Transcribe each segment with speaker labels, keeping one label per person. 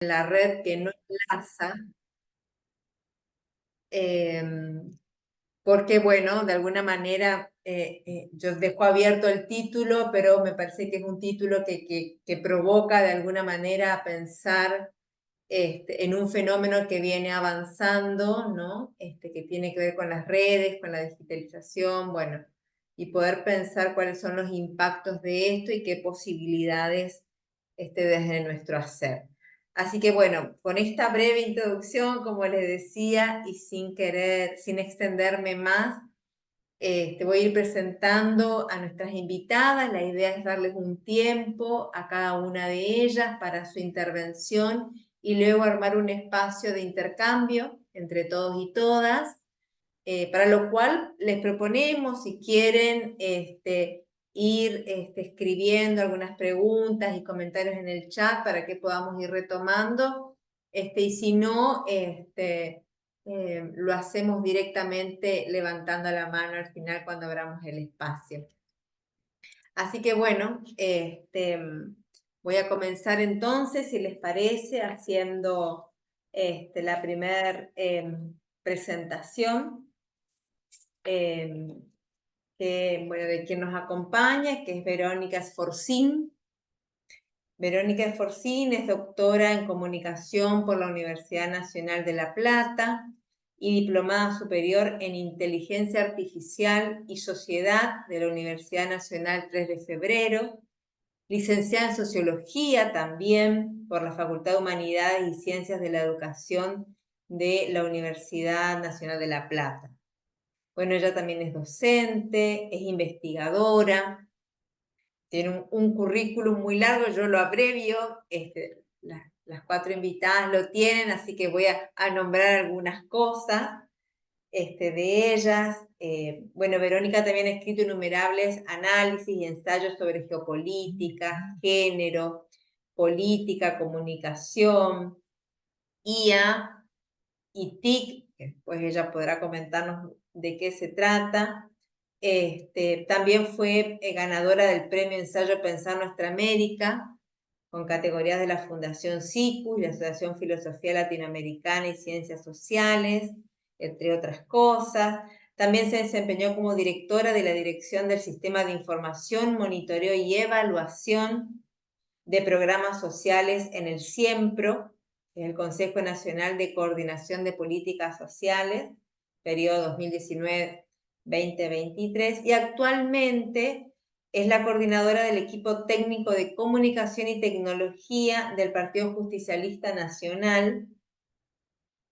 Speaker 1: la red que no enlaza, porque bueno, de alguna manera yo dejo abierto el título, pero me parece que es un título que provoca de alguna manera a pensar en un fenómeno que viene avanzando, ¿no? Que tiene que ver con las redes, con la digitalización, bueno, y poder pensar cuáles son los impactos de esto y qué posibilidades desde nuestro hacer. Así que bueno, con esta breve introducción, como les decía, y sin extenderme más, voy a ir presentando a nuestras invitadas. La idea es darles un tiempo a cada una de ellas para su intervención y luego armar un espacio de intercambio entre todos y todas, para lo cual les proponemos, si quieren, ir escribiendo algunas preguntas y comentarios en el chat para que podamos ir retomando, y si no, lo hacemos directamente levantando la mano al final cuando abramos el espacio. Así que bueno, voy a comenzar entonces, si les parece, haciendo la primera presentación de quien nos acompaña, que es Verónica Sforcín. Verónica Sforcín es doctora en comunicación por la Universidad Nacional de La Plata y diplomada superior en inteligencia artificial y sociedad de la Universidad Nacional 3 de Febrero, licenciada en sociología también por la Facultad de Humanidades y Ciencias de la Educación de la Universidad Nacional de La Plata. Bueno, ella también es docente, es investigadora, tiene un currículum muy largo, yo lo abrevio, las cuatro invitadas lo tienen, así que voy a nombrar algunas cosas de ellas. Bueno, Verónica también ha escrito innumerables análisis y ensayos sobre geopolítica, género, política, comunicación, IA y TIC, que después ella podrá comentarnos de qué se trata. También fue ganadora del premio Ensayo Pensar Nuestra América, con categorías de la Fundación SICUS, la Asociación Filosofía Latinoamericana y Ciencias Sociales, entre otras cosas. También se desempeñó como directora de la Dirección del Sistema de Información, Monitoreo y Evaluación de Programas Sociales en el CIEMPRO, que es el Consejo Nacional de Coordinación de Políticas Sociales, periodo 2019-2023, y actualmente es la coordinadora del equipo técnico de comunicación y tecnología del Partido Justicialista Nacional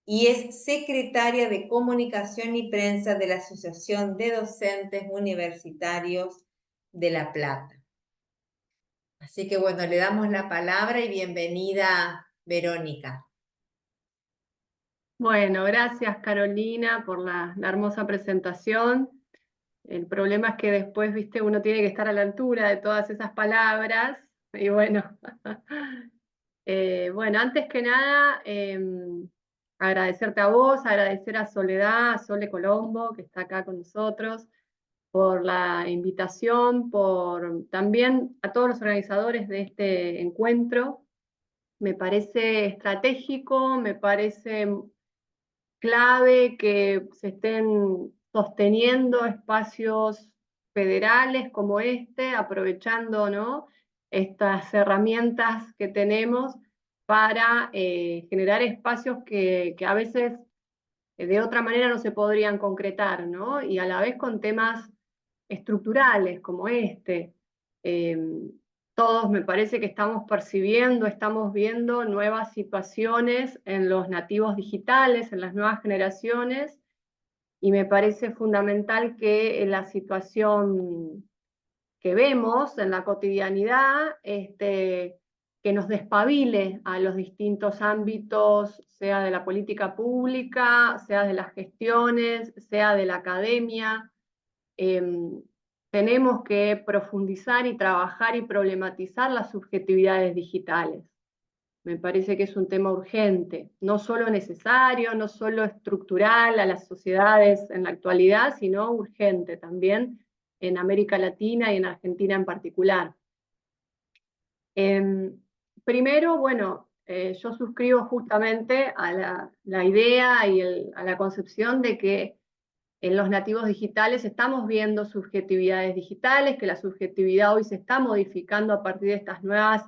Speaker 1: y es secretaria de comunicación y prensa de la Asociación de Docentes Universitarios de La Plata. Así que bueno, le damos la palabra y bienvenida, Verónica.
Speaker 2: Bueno, gracias Carolina por la hermosa presentación. El problema es que después, viste, uno tiene que estar a la altura de todas esas palabras. Y bueno, bueno, antes que nada, agradecerte a vos, agradecer a Soledad, a Sole Colombo, que está acá con nosotros, por la invitación, por también a todos los organizadores de este encuentro. Me parece estratégico, me parece clave que se estén sosteniendo espacios federales como este, aprovechando, ¿no?, estas herramientas que tenemos para generar espacios que a veces de otra manera no se podrían concretar, ¿no? Y a la vez con temas estructurales como este. Eh, Todos me parece que estamos percibiendo, estamos viendo nuevas situaciones en los nativos digitales, en las nuevas generaciones, y me parece fundamental que en la situación que vemos en la cotidianidad, que nos despabile a los distintos ámbitos, sea de la política pública, sea de las gestiones, sea de la academia. Eh, Tenemos que profundizar y trabajar y problematizar las subjetividades digitales. Me parece que es un tema urgente, no solo necesario, no solo estructural a las sociedades en la actualidad, sino urgente también en América Latina y en Argentina en particular. Primero, bueno, yo suscribo justamente a la idea y a la concepción de que en los nativos digitales estamos viendo subjetividades digitales, que la subjetividad hoy se está modificando a partir de estas nuevas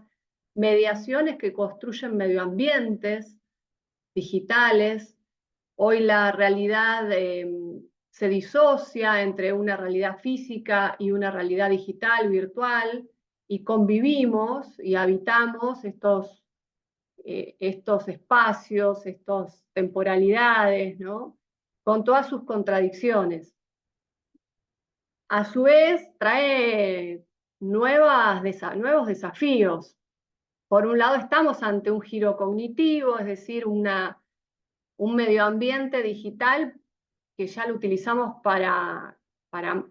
Speaker 2: mediaciones que construyen medioambientes digitales. Hoy la realidad se disocia entre una realidad física y una realidad digital, virtual, y convivimos y habitamos estos espacios, estas temporalidades, ¿no? Con todas sus contradicciones. A su vez, trae nuevos desafíos. Por un lado, estamos ante un giro cognitivo, es decir, un medio ambiente digital que ya lo utilizamos para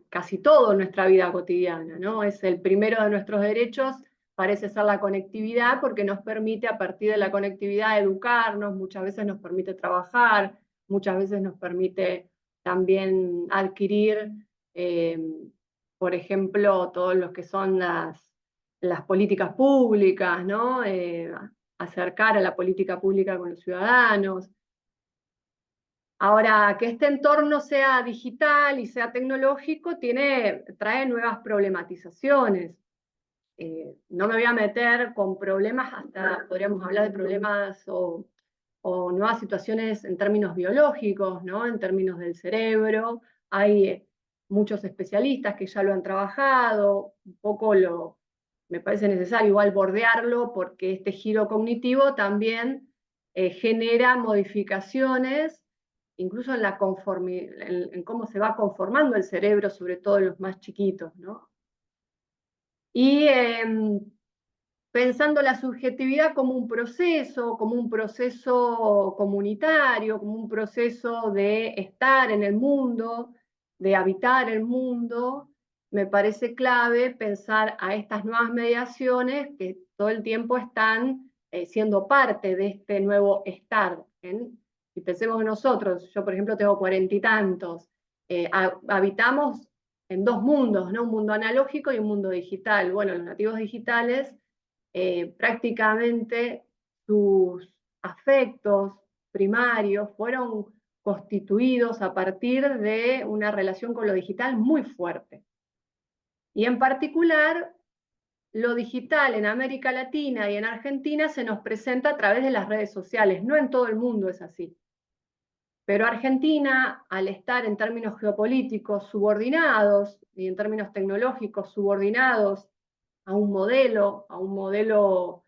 Speaker 2: casi todo en nuestra vida cotidiana, ¿no? Es el primero de nuestros derechos, parece ser la conectividad, porque nos permite a partir de la conectividad educarnos, muchas veces nos permite trabajar, muchas veces nos permite también adquirir, eh, por ejemplo, todos los que son las políticas públicas, ¿no? Acercar a la política pública con los ciudadanos. Ahora, que este entorno sea digital y sea tecnológico trae nuevas problematizaciones. No me voy a meter con problemas, hasta podríamos hablar de problemas o nuevas situaciones en términos biológicos, ¿no? En términos del cerebro. Hay muchos especialistas que ya lo han trabajado, un poco me parece necesario igual bordearlo, porque este giro cognitivo también genera modificaciones incluso en cómo se va conformando el cerebro, sobre todo en los más chiquitos, ¿no? Y pensando la subjetividad como un proceso comunitario, como un proceso de estar en el mundo, de habitar el mundo, me parece clave pensar a estas nuevas mediaciones que todo el tiempo están siendo parte de este nuevo estar. Y pensemos en nosotros, yo por ejemplo tengo 40 y tantos, habitamos en dos mundos, ¿no? Un mundo analógico y un mundo digital. Bueno, los nativos digitales prácticamente sus afectos primarios fueron constituidos a partir de una relación con lo digital muy fuerte. Y en particular, lo digital en América Latina y en Argentina se nos presenta a través de las redes sociales. No en todo el mundo es así. Pero Argentina, al estar en términos geopolíticos subordinados y en términos tecnológicos subordinados a un modelo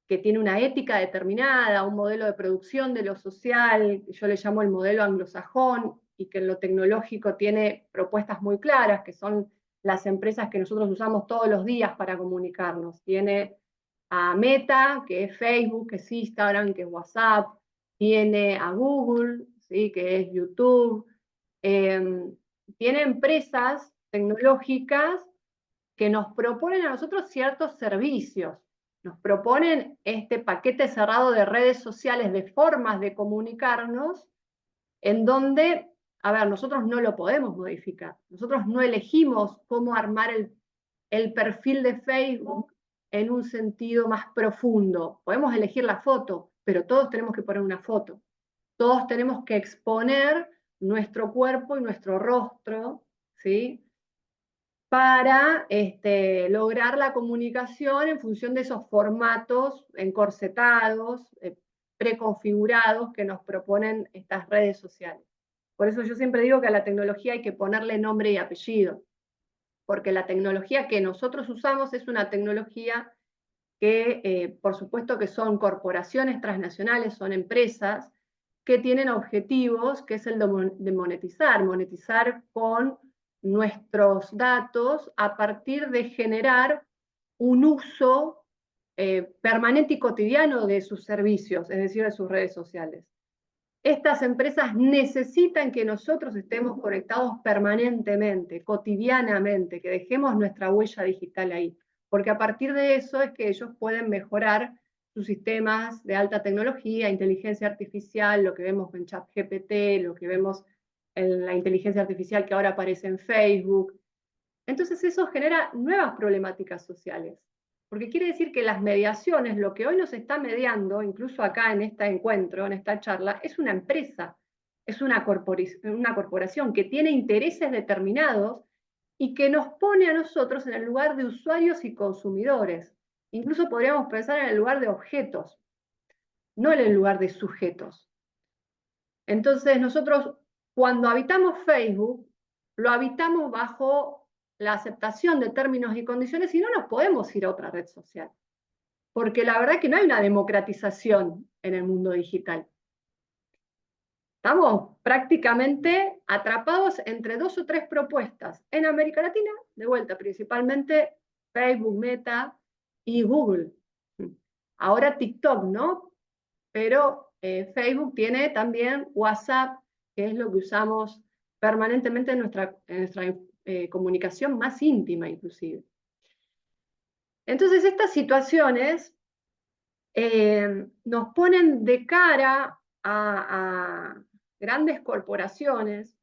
Speaker 2: que tiene una ética determinada, un modelo de producción de lo social, yo le llamo el modelo anglosajón, y que en lo tecnológico tiene propuestas muy claras, que son las empresas que nosotros usamos todos los días para comunicarnos. Tiene a Meta, que es Facebook, que es Instagram, que es WhatsApp, tiene a Google, ¿sí? Que es YouTube, tiene empresas tecnológicas que nos proponen a nosotros ciertos servicios, nos proponen este paquete cerrado de redes sociales, de formas de comunicarnos, en donde, a ver, nosotros no lo podemos modificar, nosotros no elegimos cómo armar el perfil de Facebook en un sentido más profundo. Podemos elegir la foto, pero todos tenemos que poner una foto. Todos tenemos que exponer nuestro cuerpo y nuestro rostro, ¿sí? Para lograr la comunicación en función de esos formatos encorsetados, preconfigurados que nos proponen estas redes sociales. Por eso yo siempre digo que a la tecnología hay que ponerle nombre y apellido, porque la tecnología que nosotros usamos es una tecnología que, por supuesto que son corporaciones transnacionales, son empresas que tienen objetivos, que es el de monetizar con nuestros datos a partir de generar un uso permanente y cotidiano de sus servicios, es decir, de sus redes sociales. Estas empresas necesitan que nosotros estemos conectados permanentemente, cotidianamente, que dejemos nuestra huella digital ahí, porque a partir de eso es que ellos pueden mejorar sus sistemas de alta tecnología, inteligencia artificial, lo que vemos en ChatGPT, lo que vemos en la inteligencia artificial que ahora aparece en Facebook. Entonces eso genera nuevas problemáticas sociales. porque quiere decir que las mediaciones, lo que hoy nos está mediando, incluso acá en este encuentro, en esta charla, es una empresa, es una corporación que tiene intereses determinados y que nos pone a nosotros en el lugar de usuarios y consumidores. Incluso podríamos pensar en el lugar de objetos, no en el lugar de sujetos. Entonces nosotros, cuando habitamos Facebook, lo habitamos bajo la aceptación de términos y condiciones y no nos podemos ir a otra red social. Porque la verdad es que no hay una democratización en el mundo digital. Estamos prácticamente atrapados entre 2 o 3 propuestas. En América Latina, de vuelta, principalmente Facebook, Meta y Google. Ahora TikTok, ¿no? Pero Facebook tiene también WhatsApp, que es lo que usamos permanentemente en nuestra comunicación más íntima, inclusive. Entonces, estas situaciones nos ponen de cara a grandes corporaciones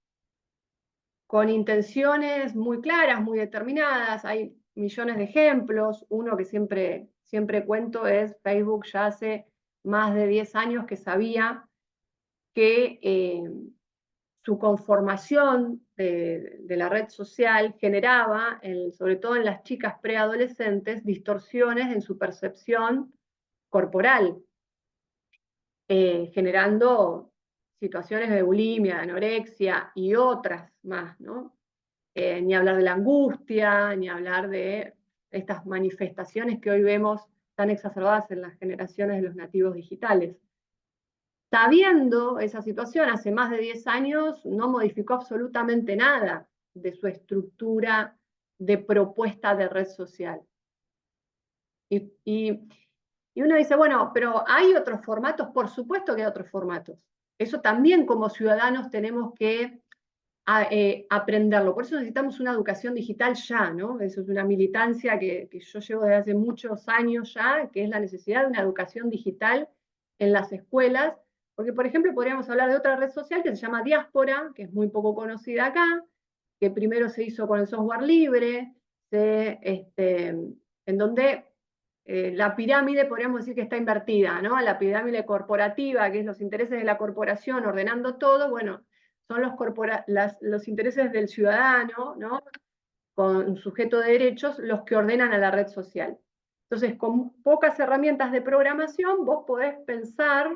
Speaker 2: con intenciones muy claras, muy determinadas. Hay millones de ejemplos. Uno que siempre cuento es Facebook ya hace más de 10 años que sabía que su conformación de la red social generaba, sobre todo en las chicas preadolescentes, distorsiones en su percepción corporal, generando situaciones de bulimia, de anorexia y otras más, ¿no? Ni hablar de la angustia, ni hablar de estas manifestaciones que hoy vemos tan exacerbadas en las generaciones de los nativos digitales. Sabiendo esa situación, hace más de 10 años no modificó absolutamente nada de su estructura de propuesta de red social. Y uno dice, bueno, pero ¿hay otros formatos? Por supuesto que hay otros formatos. Eso también como ciudadanos tenemos que aprenderlo. Por eso necesitamos una educación digital ya, ¿no? Eso es una militancia que yo llevo desde hace muchos años ya, que es la necesidad de una educación digital en las escuelas, porque, por ejemplo, podríamos hablar de otra red social que se llama Diáspora, que es muy poco conocida acá, que primero se hizo con el software libre, en donde la pirámide podríamos decir que está invertida, ¿no? La pirámide corporativa, que es los intereses de la corporación ordenando todo, bueno, son los intereses del ciudadano, ¿no? Con un sujeto de derechos, los que ordenan a la red social. Entonces, con pocas herramientas de programación, vos podés pensar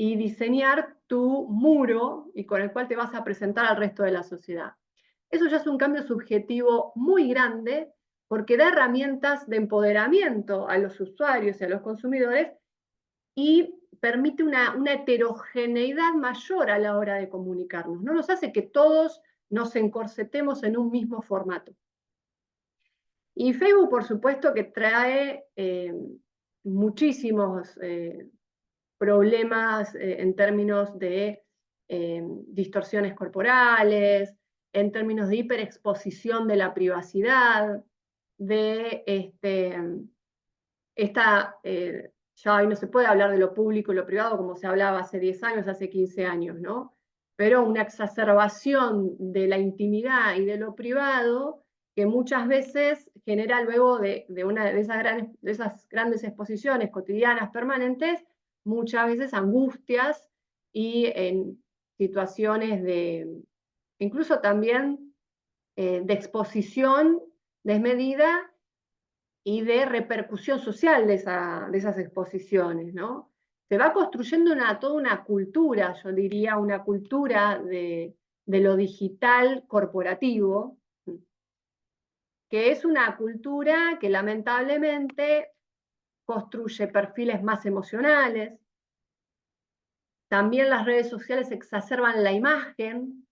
Speaker 2: y diseñar tu muro y con el cual te vas a presentar al resto de la sociedad. Eso ya es un cambio subjetivo muy grande porque da herramientas de empoderamiento a los usuarios y a los consumidores y permite una heterogeneidad mayor a la hora de comunicarnos. No nos hace que todos nos encorsetemos en un mismo formato. Y Facebook, por supuesto, que trae muchísimos problemas en términos de distorsiones corporales, en términos de hiperexposición de la privacidad, de ya hoy no se puede hablar de lo público y lo privado como se hablaba hace 10 años, hace 15 años, ¿no? Pero una exacerbación de la intimidad y de lo privado que muchas veces genera luego de una de esas grandes exposiciones cotidianas permanentes, muchas veces angustias y en situaciones incluso también de exposición desmedida y de repercusión social de esas exposiciones, ¿no? Se va construyendo toda una cultura, yo diría, una cultura de lo digital corporativo, que es una cultura que lamentablemente construye perfiles más emocionales. También las redes sociales exacerban la imagen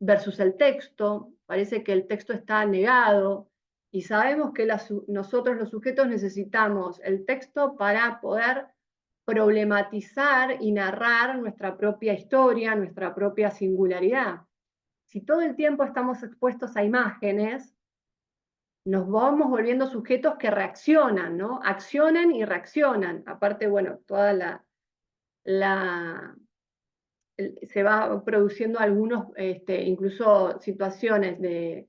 Speaker 2: versus el texto. Parece que el texto está negado y sabemos que nosotros los sujetos necesitamos el texto para poder problematizar y narrar nuestra propia historia, nuestra propia singularidad. Si todo el tiempo estamos expuestos a imágenes, nos vamos volviendo sujetos que reaccionan, ¿no? Accionan y reaccionan. Aparte, bueno, toda se va produciendo algunos, incluso situaciones de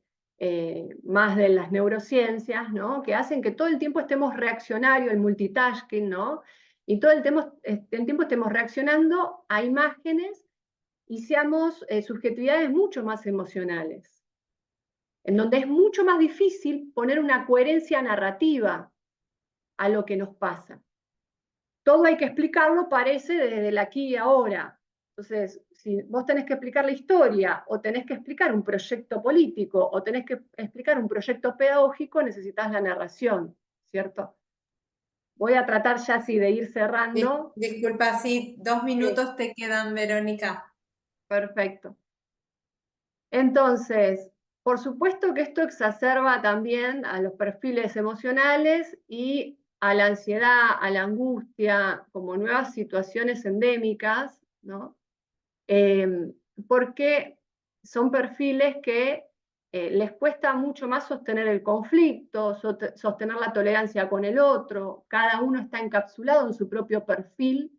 Speaker 2: más de las neurociencias, ¿no? Que hacen que todo el tiempo estemos reaccionarios, el multitasking, ¿no? Y todo el tiempo estemos reaccionando a imágenes y seamos subjetividades mucho más emocionales, en donde es mucho más difícil poner una coherencia narrativa a lo que nos pasa. Todo hay que explicarlo, parece, desde el aquí y ahora. Entonces, si vos tenés que explicar la historia, o tenés que explicar un proyecto político, o tenés que explicar un proyecto pedagógico, necesitas la narración, ¿cierto? Voy a tratar ya así de ir cerrando.
Speaker 1: Disculpa, sí, 2
Speaker 2: Sí,
Speaker 1: minutos te quedan, Verónica.
Speaker 2: perfecto. Entonces, por supuesto que esto exacerba también a los perfiles emocionales y a la ansiedad, a la angustia, como nuevas situaciones endémicas, ¿no? Porque son perfiles que les cuesta mucho más sostener el conflicto, sostener la tolerancia con el otro, cada uno está encapsulado en su propio perfil,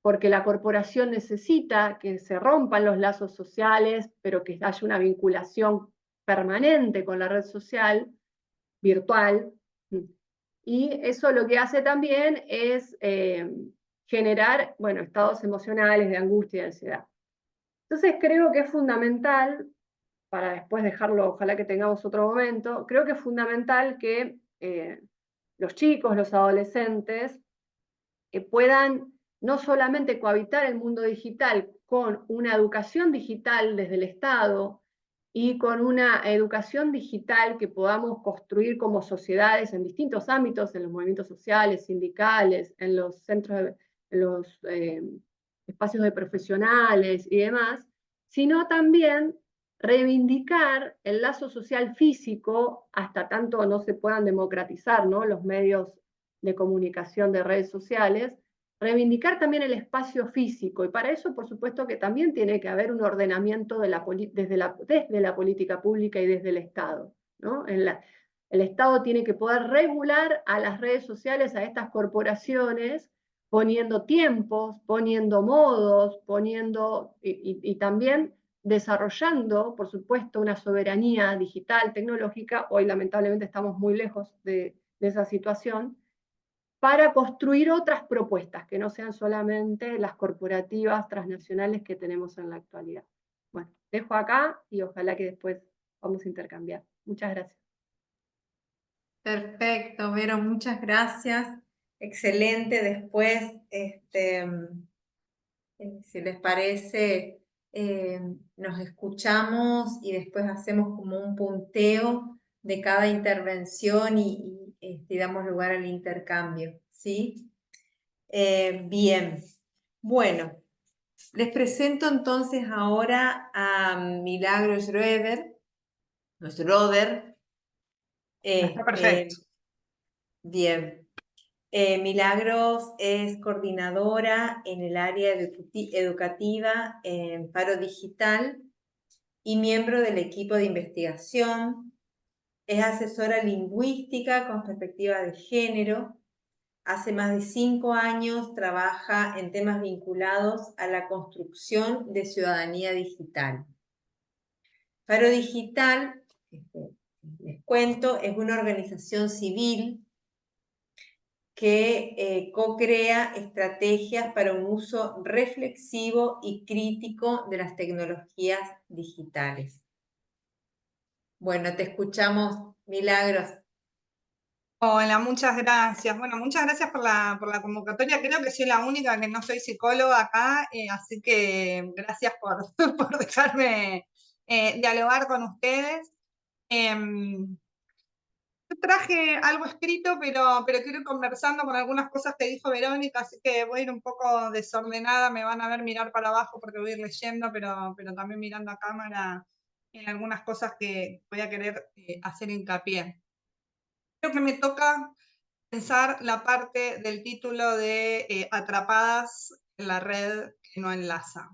Speaker 2: porque la corporación necesita que se rompan los lazos sociales, pero que haya una vinculación permanente con la red social, virtual. Y eso lo que hace también es generar, bueno, estados emocionales de angustia y de ansiedad. Entonces creo que es fundamental, para después dejarlo, ojalá que tengamos otro momento, creo que es fundamental que los chicos, los adolescentes, puedan no solamente cohabitar el mundo digital con una educación digital desde el Estado y con una educación digital que podamos construir como sociedades en distintos ámbitos, en los movimientos sociales, sindicales, en los centros, en los espacios de profesionales y demás, sino también reivindicar el lazo social físico hasta tanto no se puedan democratizar, ¿no?, los medios de comunicación de redes sociales, reivindicar también el espacio físico, y para eso, por supuesto, que también tiene que haber un ordenamiento desde la política pública y desde el Estado, ¿no? El Estado tiene que poder regular a las redes sociales, a estas corporaciones, poniendo tiempos, poniendo modos, y también desarrollando, por supuesto, una soberanía digital, tecnológica. Hoy lamentablemente estamos muy lejos de esa situación, para construir otras propuestas que no sean solamente las corporativas transnacionales que tenemos en la actualidad. Bueno, dejo acá y ojalá que después vamos a intercambiar. Muchas gracias.
Speaker 1: Perfecto, Vero, muchas gracias. Excelente. Después, si les parece, nos escuchamos y después hacemos como un punteo de cada intervención y damos lugar al intercambio, ¿sí? Bien, bueno, les presento entonces ahora a Milagro Schroeder,
Speaker 3: Está perfecto.
Speaker 1: bien. Milagros es coordinadora en el área educativa en Faro Digital y miembro del equipo de investigación. Es asesora lingüística con perspectiva de género. Hace más de 5 años trabaja en temas vinculados a la construcción de ciudadanía digital. Faro Digital, les cuento, es una organización civil que co-crea estrategias para un uso reflexivo y crítico de las tecnologías digitales. Bueno, te escuchamos, Milagros.
Speaker 3: Hola, muchas gracias. Bueno, muchas gracias por la convocatoria. Creo que soy la única que no soy psicóloga acá, así que gracias por, por dejarme dialogar con ustedes. Yo traje algo escrito, pero quiero ir conversando con algunas cosas que dijo Verónica, así que voy a ir un poco desordenada, me van a ver mirar para abajo porque voy a ir leyendo, pero también mirando a cámara en algunas cosas que voy a querer hacer hincapié. Creo que me toca pensar la parte del título de Atrapadas en la red que no enlaza.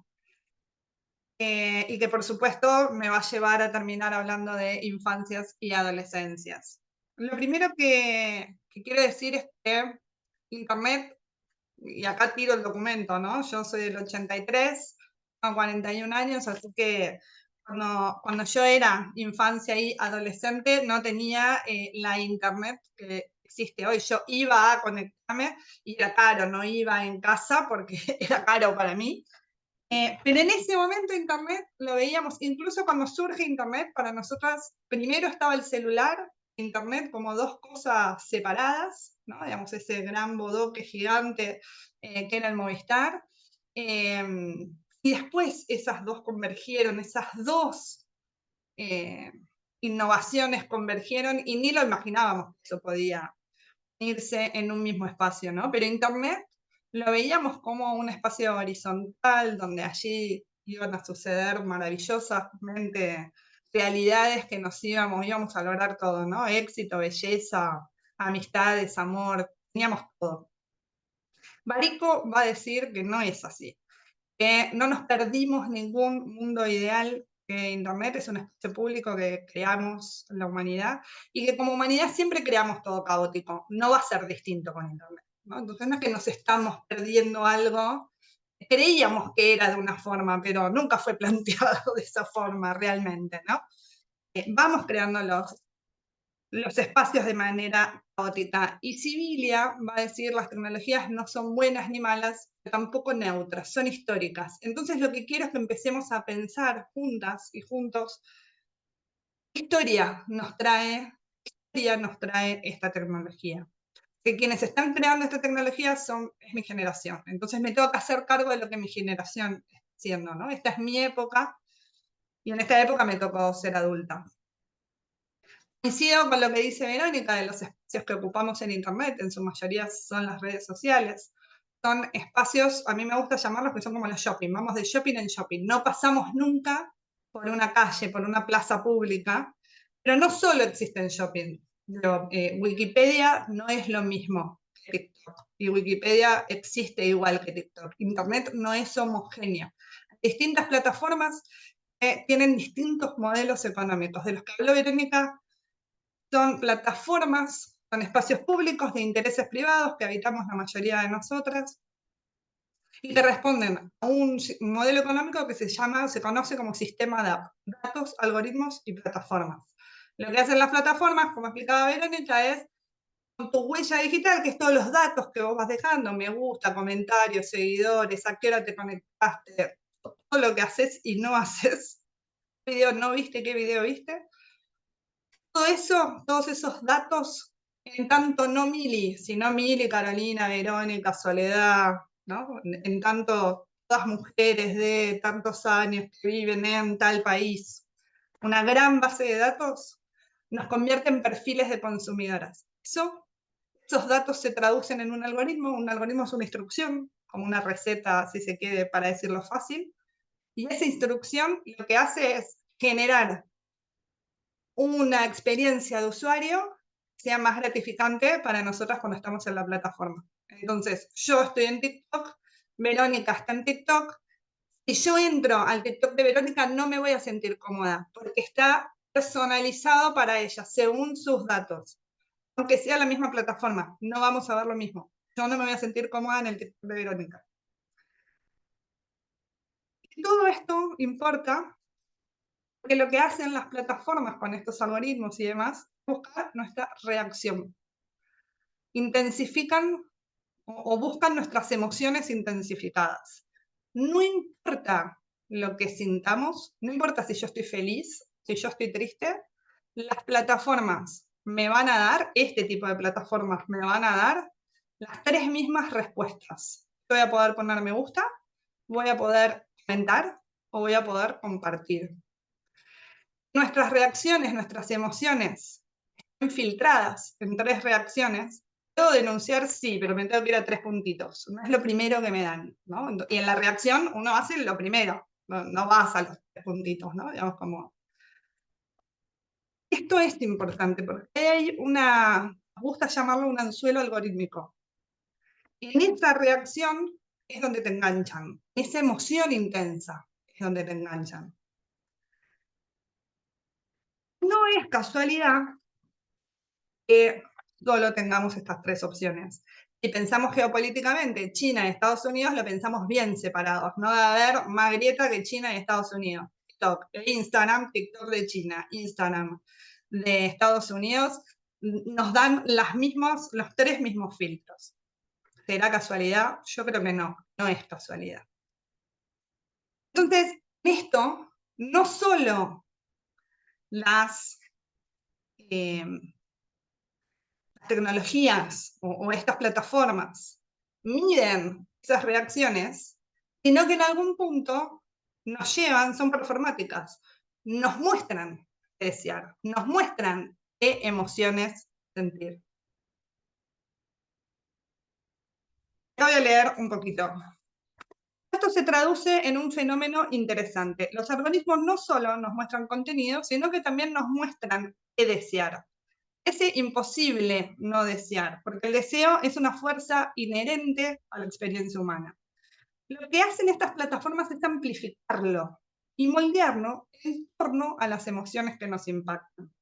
Speaker 3: Y que por supuesto me va a llevar a terminar hablando de infancias y adolescencias. Lo primero que quiero decir es que Internet, y acá tiro el documento, ¿no? Yo soy del 83, tengo 41 años, así que cuando yo era infancia y adolescente, no tenía la internet que existe hoy. Yo iba a conectarme y era caro, no iba en casa porque era caro para mí. Pero en ese momento internet lo veíamos, incluso cuando surge internet, para nosotras primero estaba el celular, internet como dos cosas separadas, ¿no? Digamos, ese gran bodoque gigante que era el Movistar. Y después esas dos convergieron, esas dos innovaciones convergieron y ni lo imaginábamos que eso podía irse en un mismo espacio, ¿no? Pero internet lo veíamos como un espacio horizontal donde allí iban a suceder maravillosamente realidades que íbamos a lograr todo, ¿no? Éxito, belleza, amistades, amor, teníamos todo. Barico va a decir que no es así, que no nos perdimos ningún mundo ideal, que Internet es un espacio público que creamos la humanidad y que como humanidad siempre creamos todo caótico. No va a ser distinto con Internet, ¿no? Entonces no es que nos estamos perdiendo algo. Creíamos que era de una forma, pero nunca fue planteado de esa forma realmente, ¿no? Vamos creando los espacios de manera caótica. Y Sibilia va a decir las tecnologías no son buenas ni malas, pero tampoco neutras, son históricas. Entonces lo que quiero es que empecemos a pensar juntas y juntos qué historia nos trae esta tecnología. Que quienes están creando esta tecnología es mi generación. Entonces me tengo que hacer cargo de lo que mi generación está haciendo, ¿no? Esta es mi época y en esta época me tocó ser adulta. Coincido con lo que dice Verónica de los espacios que ocupamos en Internet, en su mayoría son las redes sociales. Son espacios, a mí me gusta llamarlos, que son como los shopping, vamos de shopping en shopping. No pasamos nunca por una calle, por una plaza pública, pero no solo existen shopping. Wikipedia no es lo mismo que TikTok, y Wikipedia existe igual que TikTok. Internet no es homogéneo. Distintas plataformas tienen distintos modelos económicos. De los que habló Verónica, son plataformas, son espacios públicos de intereses privados que habitamos la mayoría de nosotras y que responden a un modelo económico que se conoce como sistema de datos, algoritmos y plataformas. Lo que hacen las plataformas, como explicaba Verónica, es con tu huella digital, que es todos los datos que vos vas dejando, me gusta, comentarios, seguidores, a qué hora te conectaste, todo lo que haces y no haces, qué video no viste, qué video viste. Todo eso, todos esos datos, en tanto no Mili, sino Mili, Carolina, Verónica, Soledad, ¿no? En tanto todas mujeres de tantos años que viven en tal país, una gran base de datos nos convierte en perfiles de consumidoras. Esos datos se traducen en un algoritmo es una instrucción, como una receta, si se quiere, para decirlo fácil, y esa instrucción lo que hace es generar una experiencia de usuario sea más gratificante para nosotras cuando estamos en la plataforma. Entonces, yo estoy en TikTok, Verónica está en TikTok, si yo entro al TikTok de Verónica no me voy a sentir cómoda, porque está personalizado para ella, según sus datos. Aunque sea la misma plataforma, no vamos a ver lo mismo. Yo no me voy a sentir cómoda en el TikTok de Verónica. Y todo esto importa porque lo que hacen las plataformas con estos algoritmos y demás es buscar nuestra reacción. Intensifican o buscan nuestras emociones intensificadas. No importa lo que sintamos, no importa si yo estoy feliz, si yo estoy triste, las plataformas me van a dar, este tipo de plataformas me van a dar las tres mismas respuestas. Yo voy a poder poner me gusta, voy a poder comentar o voy a poder compartir. Nuestras reacciones, nuestras emociones están filtradas en tres reacciones. Puedo denunciar, sí, pero me tengo que ir a 3 puntitos. No es lo primero que me dan, ¿no? Y en la reacción uno hace lo primero, no vas a los 3 puntitos, ¿no? Digamos como... Esto es importante porque hay nos gusta llamarlo un anzuelo algorítmico. En esta reacción es donde te enganchan, esa emoción intensa es donde te enganchan. No es casualidad que solo tengamos estas tres opciones. Si pensamos geopolíticamente, China y Estados Unidos lo pensamos bien separados, no va a haber más grieta que China y Estados Unidos. TikTok e Instagram, TikTok de China, Instagram de Estados Unidos, nos dan los 3 mismos filtros. ¿Será casualidad? Yo creo que no, no es casualidad. Entonces, esto no solo las tecnologías o estas plataformas miden esas reacciones, sino que en algún punto nos llevan, son performáticas, nos muestran qué desear, nos muestran qué emociones sentir. Voy a leer un poquito. Esto se traduce en un fenómeno interesante. Los algoritmos no solo nos muestran contenido, sino que también nos muestran qué desear. Es imposible no desear, porque el deseo es una fuerza inherente a la experiencia humana. Lo que hacen estas plataformas es amplificarlo y moldearlo en torno a las emociones que nos impactan.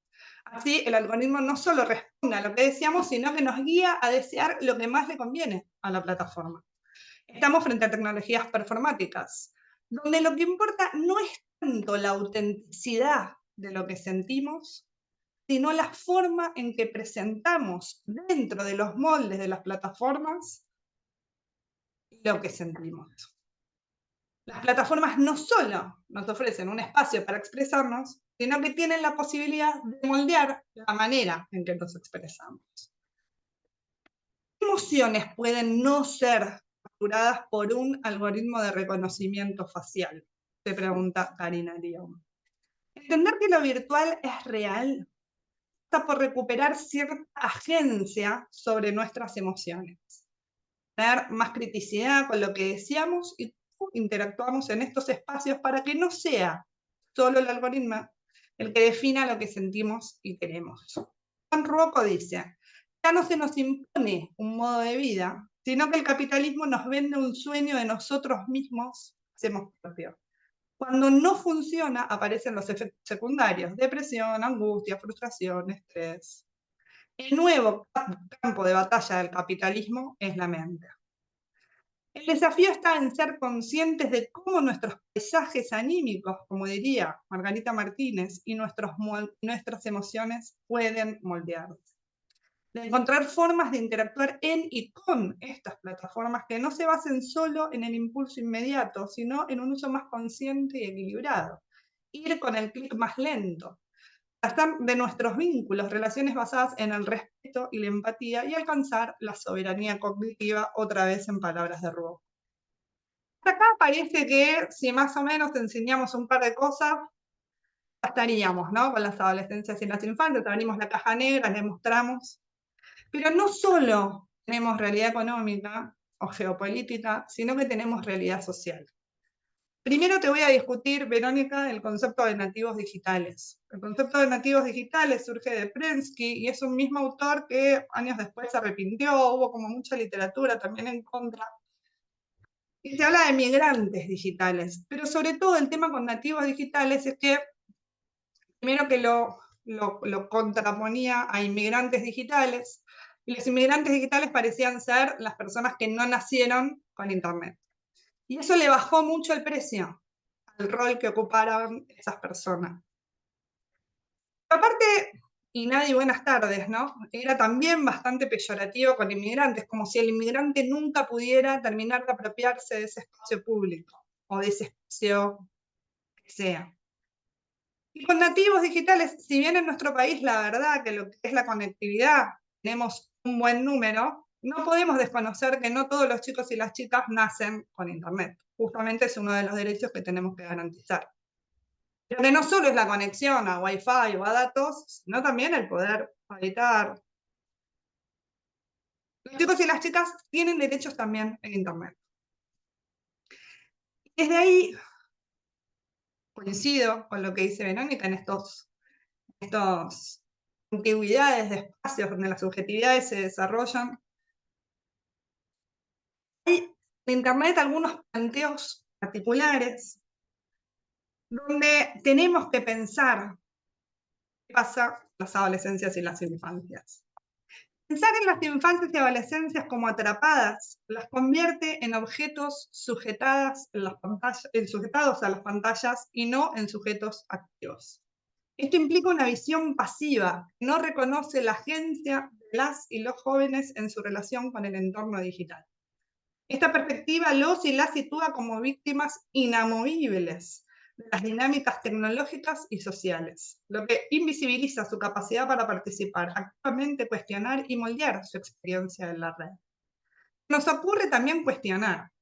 Speaker 3: Así, el algoritmo no solo responde a lo que deseamos, sino que nos guía a desear lo que más le conviene a la plataforma. Estamos frente a tecnologías performáticas, donde lo que importa no es tanto la autenticidad de lo que sentimos, sino la forma en que presentamos dentro de los moldes de las plataformas lo que sentimos. Las plataformas no solo nos ofrecen un espacio para expresarnos, sino que tienen la posibilidad de moldear la manera en que nos expresamos. ¿Qué emociones pueden no ser capturadas por un algoritmo de reconocimiento facial? Se pregunta Karina Lyon. Entender que lo virtual es real está por recuperar cierta agencia sobre nuestras emociones. Tener más criticidad con lo que deseamos y cómo interactuamos en estos espacios para que no sea solo el algoritmo el que defina lo que sentimos y queremos. Juan Ruocco dice, ya no se nos impone un modo de vida, sino que el capitalismo nos vende un sueño de nosotros mismos, hacemos propio. Cuando no funciona, aparecen los efectos secundarios, depresión, angustia, frustración, estrés. El nuevo campo de batalla del capitalismo es la mente. El desafío está en ser conscientes de cómo nuestros paisajes anímicos, como diría Margarita Martínez, y nuestras emociones pueden moldearse. De encontrar formas de interactuar en y con estas plataformas que no se basen solo en el impulso inmediato, sino en un uso más consciente y equilibrado. Ir con el clic más lento. Tratar de nuestros vínculos, relaciones basadas en el respeto y la empatía y alcanzar la soberanía cognitiva, otra vez en palabras de Ruocco. Acá parece que si más o menos enseñamos un par de cosas, ya estaríamos, ¿no? Con las adolescencias y las infancias, abrimos la caja negra, les mostramos. Pero no solo tenemos realidad económica o geopolítica, sino que tenemos realidad social. Primero te voy a discutir, Verónica, el concepto de nativos digitales. El concepto de nativos digitales surge de Prensky y es un mismo autor que años después se arrepintió, hubo como mucha literatura también en contra. Y se habla de migrantes digitales, pero sobre todo el tema con nativos digitales es que primero que lo contraponía a inmigrantes digitales, y los inmigrantes digitales parecían ser las personas que no nacieron con Internet. Y eso le bajó mucho el precio al rol que ocuparon esas personas. Aparte, y nadie buenas tardes, ¿no? Era también bastante peyorativo con inmigrantes, como si el inmigrante nunca pudiera terminar de apropiarse de ese espacio público o de ese espacio que sea. Y con nativos digitales, si bien en nuestro país la verdad que lo que es la conectividad tenemos un buen número, no podemos desconocer que no todos los chicos y las chicas nacen con Internet. Justamente es uno de los derechos que tenemos que garantizar. Pero que no solo es la conexión a Wi-Fi o a datos, sino también el poder habitar. Los chicos y las chicas tienen derechos también en Internet. Desde ahí coincido con lo que dice Verónica en estos antiguidades de espacios donde las subjetividades se desarrollan. Hay en Internet algunos planteos particulares donde tenemos que pensar qué pasa con las adolescencias y las infancias. Pensar en las infancias y adolescencias como atrapadas las convierte en objetos sujetados a las pantallas y no en sujetos activos. Esto implica una visión pasiva, que no reconoce la agencia de las y los jóvenes en su relación con el entorno digital. Esta perspectiva los y las sitúa como víctimas inamovibles de las dinámicas tecnológicas y sociales, lo que invisibiliza su capacidad para participar activamente, cuestionar y moldear su experiencia en la red. Nos ocurre también cuestionar: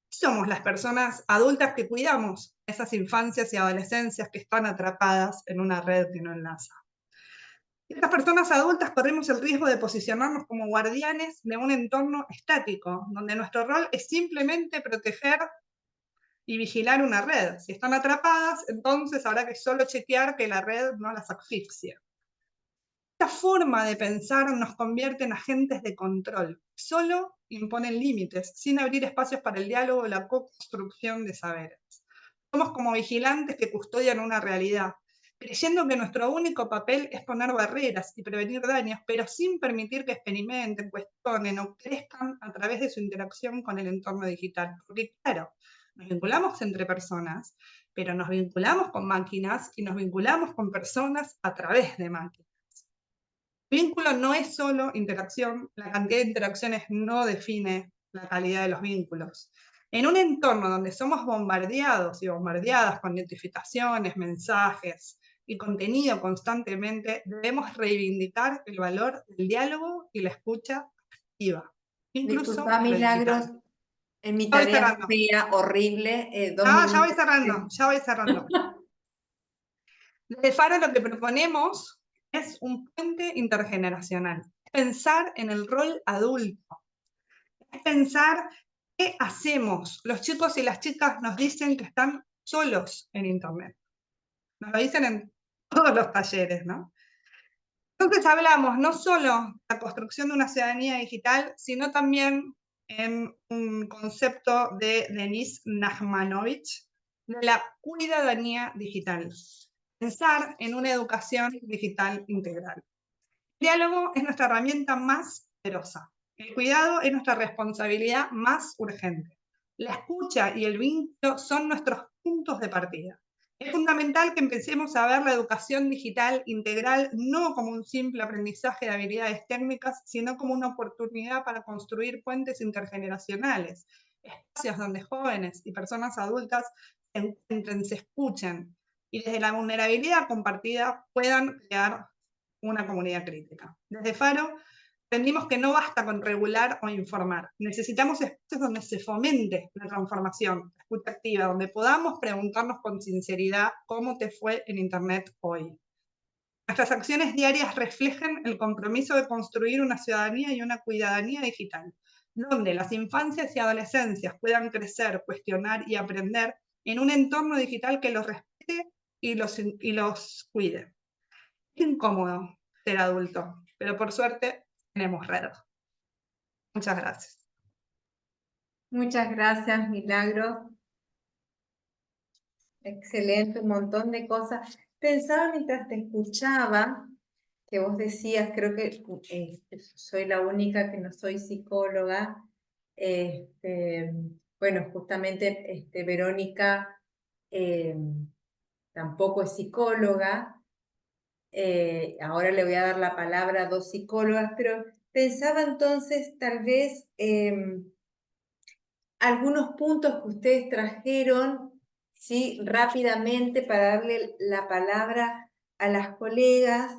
Speaker 3: ¿somos las personas adultas que cuidamos esas infancias y adolescencias que están atrapadas en una red que no enlaza? Estas personas adultas corremos el riesgo de posicionarnos como guardianes de un entorno estático, donde nuestro rol es simplemente proteger y vigilar una red. Si están atrapadas, entonces habrá que solo chequear que la red no las asfixie. Esta forma de pensar nos convierte en agentes de control. Solo imponen límites, sin abrir espacios para el diálogo o la co-construcción de saberes. Somos como vigilantes que custodian una realidad, creyendo que nuestro único papel es poner barreras y prevenir daños, pero sin permitir que experimenten, cuestionen o crezcan a través de su interacción con el entorno digital. Porque claro, nos vinculamos entre personas, pero nos vinculamos con máquinas y nos vinculamos con personas a través de máquinas. Vínculo no es solo interacción, la cantidad de interacciones no define la calidad de los vínculos. En un entorno donde somos bombardeados y bombardeadas con notificaciones, mensajes y contenido constantemente, debemos reivindicar el valor del diálogo y la escucha activa, incluso
Speaker 1: Disculpa,
Speaker 3: en lo
Speaker 1: Milagros,
Speaker 3: digital.
Speaker 1: en mi
Speaker 3: Ya voy
Speaker 1: tarea
Speaker 3: cerrando.
Speaker 1: fea, horrible, 2
Speaker 3: Ya voy
Speaker 1: minutos.
Speaker 3: cerrando, ya voy cerrando. Desde Faro lo que proponemos es un puente intergeneracional. Pensar en el rol adulto. Es pensar qué hacemos. Los chicos y las chicas nos dicen que están solos en Internet. Nos lo dicen en todos los talleres, ¿no? Entonces hablamos no solo de la construcción de una ciudadanía digital, sino también en un concepto de Denis Nachmanovich, de la cuidadanía digital. Pensar en una educación digital integral. El diálogo es nuestra herramienta más poderosa. El cuidado es nuestra responsabilidad más urgente. La escucha y el vínculo son nuestros puntos de partida. Es fundamental que empecemos a ver la educación digital integral no como un simple aprendizaje de habilidades técnicas, sino como una oportunidad para construir puentes intergeneracionales, espacios donde jóvenes y personas adultas se encuentren, se escuchen y desde la vulnerabilidad compartida puedan crear una comunidad crítica. Desde Faro aprendimos que no basta con regular o informar. Necesitamos espacios donde se fomente la transformación, la escucha activa, donde podamos preguntarnos con sinceridad cómo te fue en Internet hoy. Nuestras acciones diarias reflejan el compromiso de construir una ciudadanía y una cuidadanía digital, donde las infancias y adolescencias puedan crecer, cuestionar y aprender en un entorno digital que los respete y los cuide. Es incómodo ser adulto, pero por suerte tenemos redes. Muchas gracias.
Speaker 1: Muchas gracias, Milagros. Excelente, un montón de cosas. Pensaba mientras te escuchaba que vos decías, creo que soy la única que no soy psicóloga. Bueno, justamente Verónica tampoco es psicóloga. Ahora le voy a dar la palabra a 2 psicólogas, pero pensaba entonces tal vez algunos puntos que ustedes trajeron, ¿sí? Rápidamente para darle la palabra a las colegas.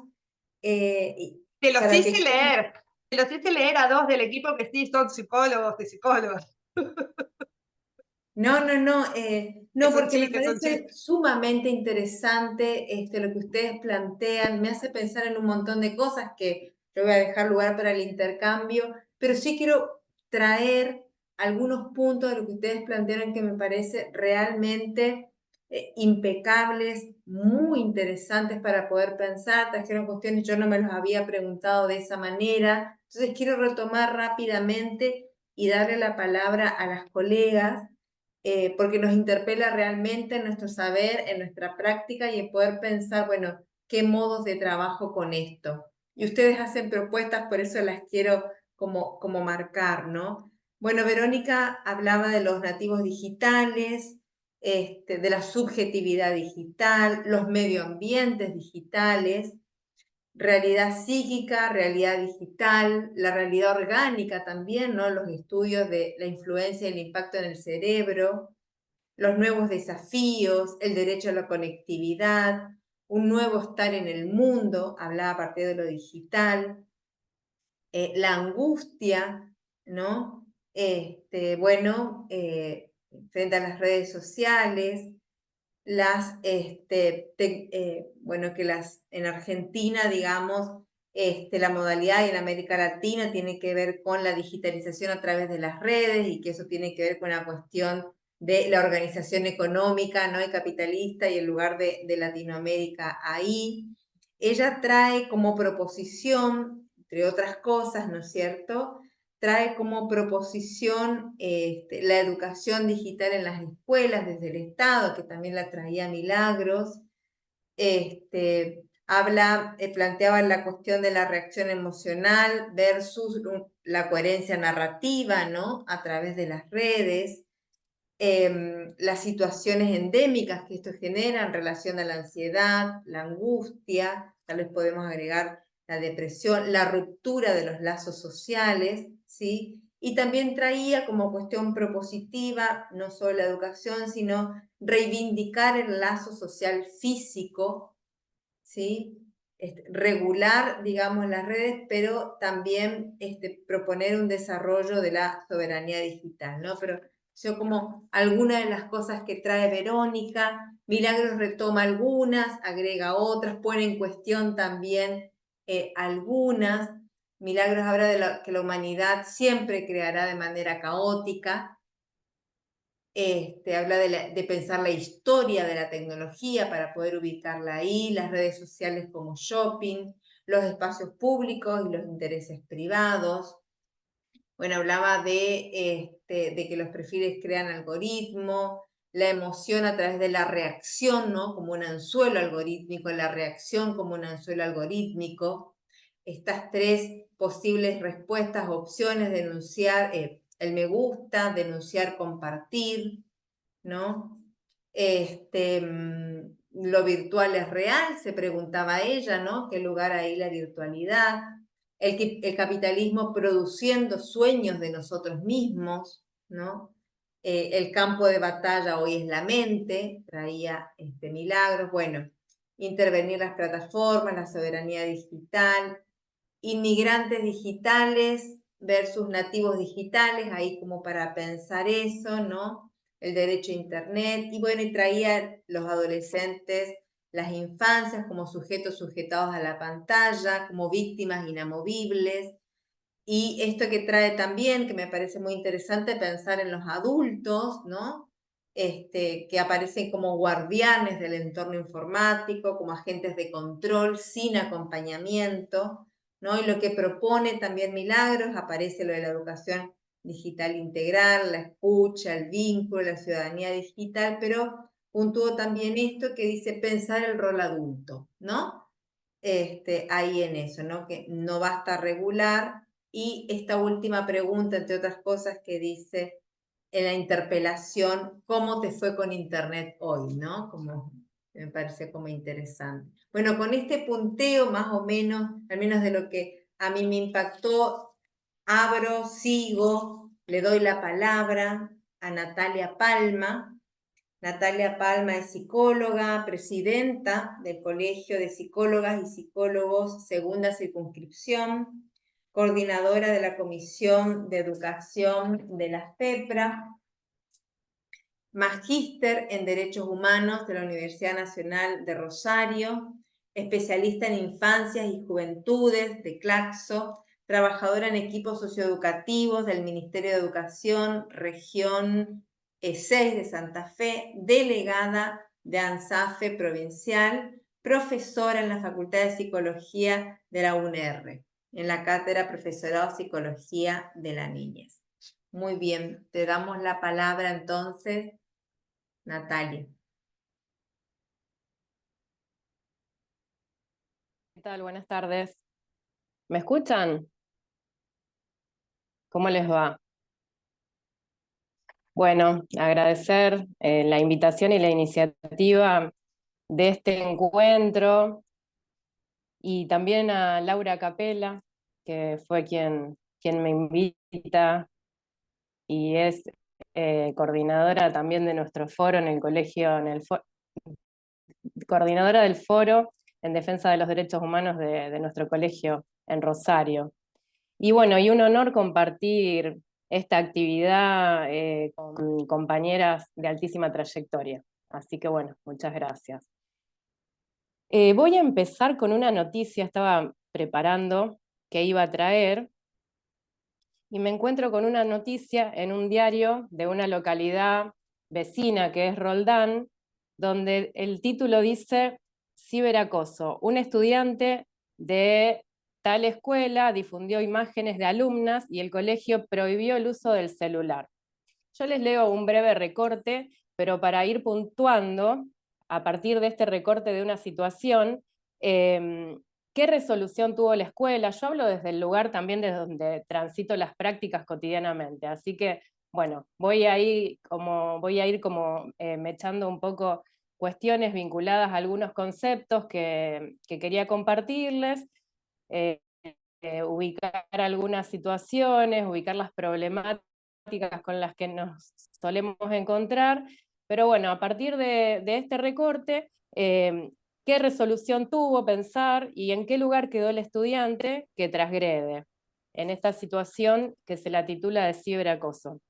Speaker 3: Te los
Speaker 1: Para
Speaker 3: hice
Speaker 1: que...
Speaker 3: leer. Te los hice leer a 2 del equipo que sí son psicólogos y psicólogas.
Speaker 1: No, no,
Speaker 3: Es un
Speaker 1: porque me
Speaker 3: chiste, es un
Speaker 1: parece
Speaker 3: chiste.
Speaker 1: sumamente interesante lo que ustedes plantean, me hace pensar en un montón de cosas que yo voy a dejar lugar para el intercambio, pero sí quiero traer algunos puntos de lo que ustedes plantearon que me parece realmente impecables, muy interesantes para poder pensar, trajeron cuestiones, yo no me los había preguntado de esa manera, entonces quiero retomar rápidamente y darle la palabra a las colegas porque nos interpela realmente en nuestro saber, en nuestra práctica y en poder pensar, bueno, qué modos de trabajo con esto. y ustedes hacen propuestas, por eso las quiero como marcar, ¿no? Bueno, Verónica hablaba de los nativos digitales, de la subjetividad digital, los medioambientes digitales, realidad psíquica, realidad digital, la realidad orgánica también, ¿no? Los estudios de la influencia y el impacto en el cerebro, los nuevos desafíos, el derecho a la conectividad, un nuevo estar en el mundo, hablaba a partir de lo digital, la angustia, ¿no? Frente a las redes sociales, bueno, que en Argentina, digamos, la modalidad y en América Latina tiene que ver con la digitalización a través de las redes y que eso tiene que ver con la cuestión de la organización económica, ¿no? Y capitalista y el lugar de Latinoamérica ahí. Ella trae como proposición, entre otras cosas, ¿no es cierto?, trae como proposición la educación digital en las escuelas desde el Estado, que también la traía Milagros. Planteaba la cuestión de la reacción emocional versus la coherencia narrativa, ¿no? A través de las redes. Las situaciones endémicas que esto genera en relación a la ansiedad, la angustia, tal vez podemos agregar la depresión, la ruptura de los lazos sociales, ¿sí? Y también traía como cuestión propositiva no solo la educación, sino reivindicar el lazo social físico, ¿sí? Regular, digamos, las redes, pero también proponer un desarrollo de la soberanía digital, ¿no? Pero yo como algunas de las cosas que trae Verónica, Milagros retoma algunas, agrega otras, pone en cuestión también algunas. Milagros habla de que la humanidad siempre creará de manera caótica. Habla de pensar la historia de la tecnología para poder ubicarla ahí, las redes sociales como shopping, los espacios públicos y los intereses privados. Bueno, hablaba de que los perfiles crean algoritmos, la emoción a través de la reacción, ¿no? Como un anzuelo algorítmico, la reacción como un anzuelo algorítmico. Estas tres posibles respuestas, opciones, denunciar, el me gusta, denunciar, compartir, ¿no? Lo virtual es real, se preguntaba ella, ¿no? ¿Qué lugar hay la virtualidad? El capitalismo produciendo sueños de nosotros mismos, ¿no? El campo de batalla hoy es la mente, traía Milagros. Bueno, intervenir las plataformas, la soberanía digital, inmigrantes digitales versus nativos digitales, ahí como para pensar eso, ¿no? El derecho a Internet, y bueno, y traía los adolescentes, las infancias como sujetos sujetados a la pantalla, como víctimas inamovibles, y esto que trae también, que me parece muy interesante, pensar en los adultos, ¿no? Que aparecen como guardianes del entorno informático, como agentes de control, sin acompañamiento, ¿no? Y lo que propone también Milagros, aparece lo de la educación digital integral, la escucha, el vínculo, la ciudadanía digital, pero puntuó también esto que dice pensar el rol adulto, ¿no? Ahí en eso, ¿no? Que no basta regular. Y esta última pregunta, entre otras cosas, que dice en la interpelación, ¿cómo te fue con Internet hoy? ¿No? Como, me parece como interesante. Bueno, con este punteo más o menos, al menos de lo que a mí me impactó, abro, sigo, le doy la palabra a Natalia Palma. Natalia Palma es psicóloga, presidenta del Colegio de Psicólogas y Psicólogos Segunda Circunscripción, coordinadora de la Comisión de Educación de la FEPRA, magíster en Derechos Humanos de la Universidad Nacional de Rosario, especialista en infancias y juventudes de Claxo, trabajadora en equipos socioeducativos del Ministerio de Educación, región 6 de Santa Fe, delegada de ANSAFE provincial, profesora en la Facultad de Psicología de la UNR, en la cátedra Profesorado de Psicología de la Niñez. Muy bien, te damos la palabra entonces, Natalia.
Speaker 4: ¿Qué tal? Buenas tardes. ¿Me escuchan? ¿Cómo les va? Bueno, agradecer la invitación y la iniciativa de este encuentro, y también a Laura Capella, que fue quien me invita y es coordinadora también de nuestro foro en el colegio, coordinadora del foro en defensa de los derechos humanos de nuestro colegio en Rosario. Y bueno, y un honor compartir esta actividad con compañeras de altísima trayectoria. Así que bueno, muchas gracias. Voy a empezar con una noticia, estaba preparando que iba a traer, y me encuentro con una noticia en un diario de una localidad vecina que es Roldán, donde el título dice: ciberacoso. Un estudiante de tal escuela difundió imágenes de alumnas y el colegio prohibió el uso del celular. Yo les leo un breve recorte, pero para ir puntuando, a partir de este recorte de una situación, ¿qué resolución tuvo la escuela? Yo hablo desde el lugar también desde donde transito las prácticas cotidianamente, así que, bueno, voy a ir como mechando un poco cuestiones vinculadas a algunos conceptos que quería compartirles, ubicar algunas situaciones, ubicar las problemáticas con las que nos solemos encontrar, pero bueno, a partir de este recorte, ¿qué resolución tuvo pensar y en qué lugar quedó el estudiante que transgrede en esta situación que se la titula de ciberacoso?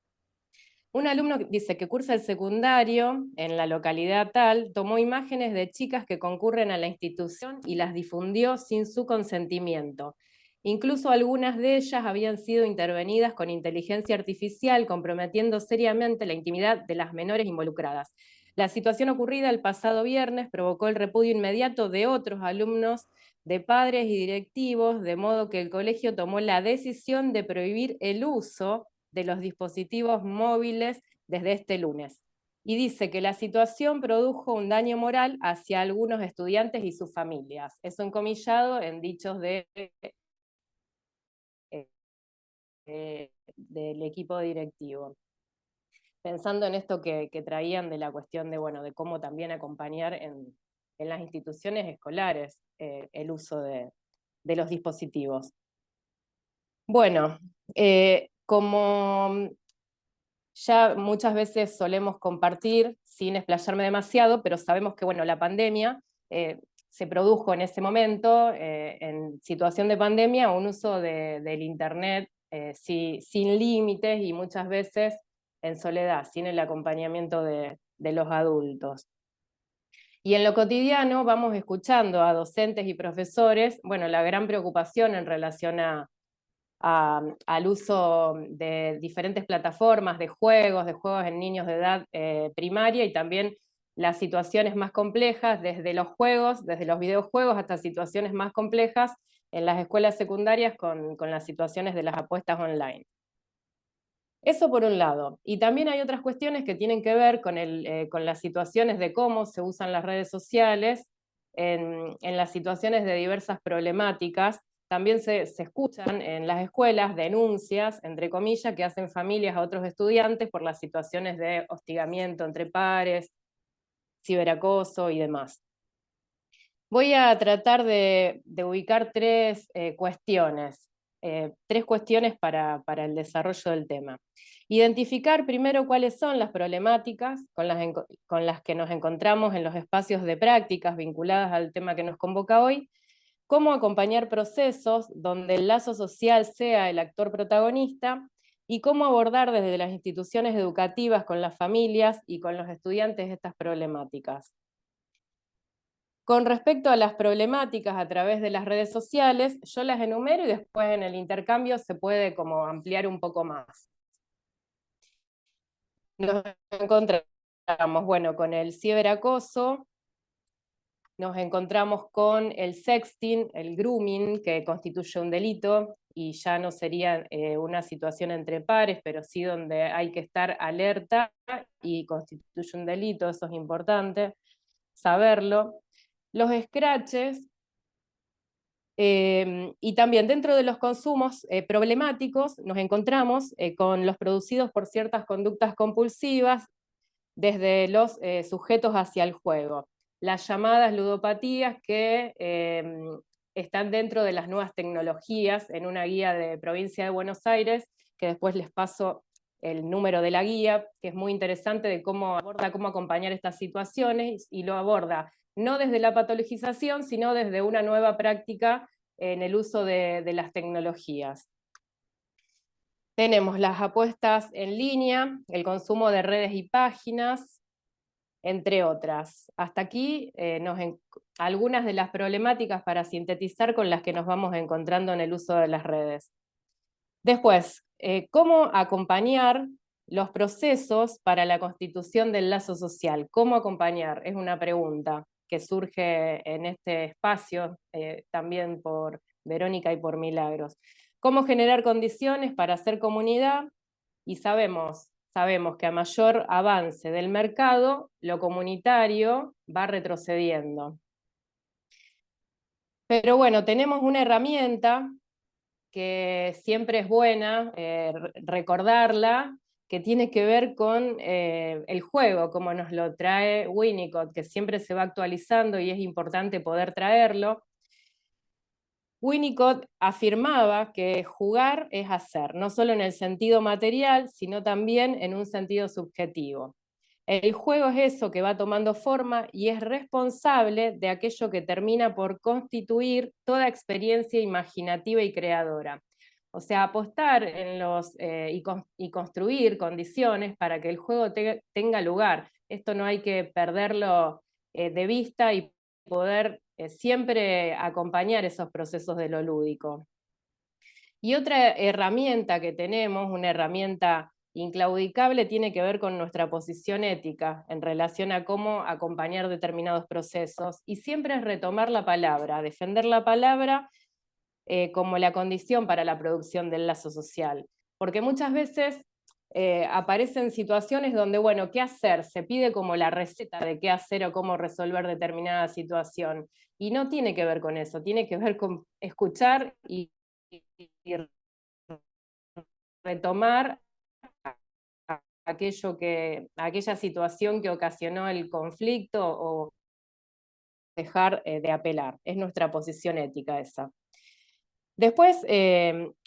Speaker 4: Un alumno dice que cursa el secundario en la localidad tal, tomó imágenes de chicas que concurren a la institución y las difundió sin su consentimiento. Incluso algunas de ellas habían sido intervenidas con inteligencia artificial, comprometiendo seriamente la intimidad de las menores involucradas. La situación ocurrida el pasado viernes provocó el repudio inmediato de otros alumnos, de padres y directivos, de modo que el colegio tomó la decisión de prohibir el uso de los dispositivos móviles desde este lunes. Y dice que la situación produjo un daño moral hacia algunos estudiantes y sus familias. Es un comillado en dichos del equipo directivo. Pensando en esto que traían de la cuestión de, bueno, de cómo también acompañar en las instituciones escolares el uso de los dispositivos. Bueno, como ya muchas veces solemos compartir, sin explayarme demasiado, pero sabemos que bueno, la pandemia se produjo en ese momento, en situación de pandemia, un uso del Internet sin límites y muchas veces en soledad, sin el acompañamiento de los adultos. Y en lo cotidiano vamos escuchando a docentes y profesores, bueno, la gran preocupación en relación al uso de diferentes plataformas, de juegos en niños de edad primaria, y también las situaciones más complejas, desde los juegos, desde los videojuegos, hasta situaciones más complejas en las escuelas secundarias con las situaciones de las apuestas online. Eso por un lado. Y también hay otras cuestiones que tienen que ver con las situaciones de cómo se usan las redes sociales en las situaciones de diversas problemáticas. También se escuchan en las escuelas denuncias, entre comillas, que hacen familias a otros estudiantes por las situaciones de hostigamiento entre pares, ciberacoso y demás. Voy a tratar de ubicar tres cuestiones para el desarrollo del tema. Identificar primero cuáles son las problemáticas con las que nos encontramos en los espacios de prácticas vinculadas al tema que nos convoca hoy, cómo acompañar procesos donde el lazo social sea el actor protagonista, y cómo abordar desde las instituciones educativas con las familias y con los estudiantes estas problemáticas. Con respecto a las problemáticas a través de las redes sociales, yo las enumero y después en el intercambio se puede como ampliar un poco más. Nos encontramos, bueno, con el ciberacoso, nos encontramos con el sexting, el grooming, que constituye un delito, y ya no sería una situación entre pares, pero sí donde hay que estar alerta y constituye un delito, eso es importante saberlo. Los scratches, Y también dentro de los consumos problemáticos nos encontramos con los producidos por ciertas conductas compulsivas desde los sujetos hacia el juego. Las llamadas ludopatías que están dentro de las nuevas tecnologías en una guía de Provincia de Buenos Aires, que después les paso el número de la guía, que es muy interesante de cómo aborda cómo acompañar estas situaciones, y lo aborda no desde la patologización, sino desde una nueva práctica en el uso de las tecnologías. Tenemos las apuestas en línea, el consumo de redes y páginas, entre otras. Hasta aquí algunas de las problemáticas para sintetizar con las que nos vamos encontrando en el uso de las redes. Después, ¿cómo acompañar los procesos para la constitución del lazo social? ¿Cómo acompañar? Es una pregunta que surge en este espacio, también por Verónica y por Milagros. ¿Cómo generar condiciones para hacer comunidad? Y sabemos que a mayor avance del mercado, lo comunitario va retrocediendo. Pero bueno, tenemos una herramienta que siempre es buena recordarla, que tiene que ver con el juego, como nos lo trae Winnicott, que siempre se va actualizando y es importante poder traerlo. Winnicott afirmaba que jugar es hacer, no solo en el sentido material, sino también en un sentido subjetivo. El juego es eso que va tomando forma y es responsable de aquello que termina por constituir toda experiencia imaginativa y creadora. O sea, apostar en y construir condiciones para que el juego tenga lugar. Esto no hay que perderlo de vista y poder siempre acompañar esos procesos de lo lúdico. Y otra herramienta que tenemos, una herramienta inclaudicable, tiene que ver con nuestra posición ética en relación a cómo acompañar determinados procesos, y siempre es retomar la palabra, defender la palabra como la condición para la producción del lazo social. Porque muchas veces aparecen situaciones donde, bueno, ¿qué hacer? Se pide como la receta de qué hacer o cómo resolver determinada situación. Y no tiene que ver con eso, tiene que ver con escuchar y retomar aquella situación que ocasionó el conflicto o dejar de apelar. Es nuestra posición ética esa. Después,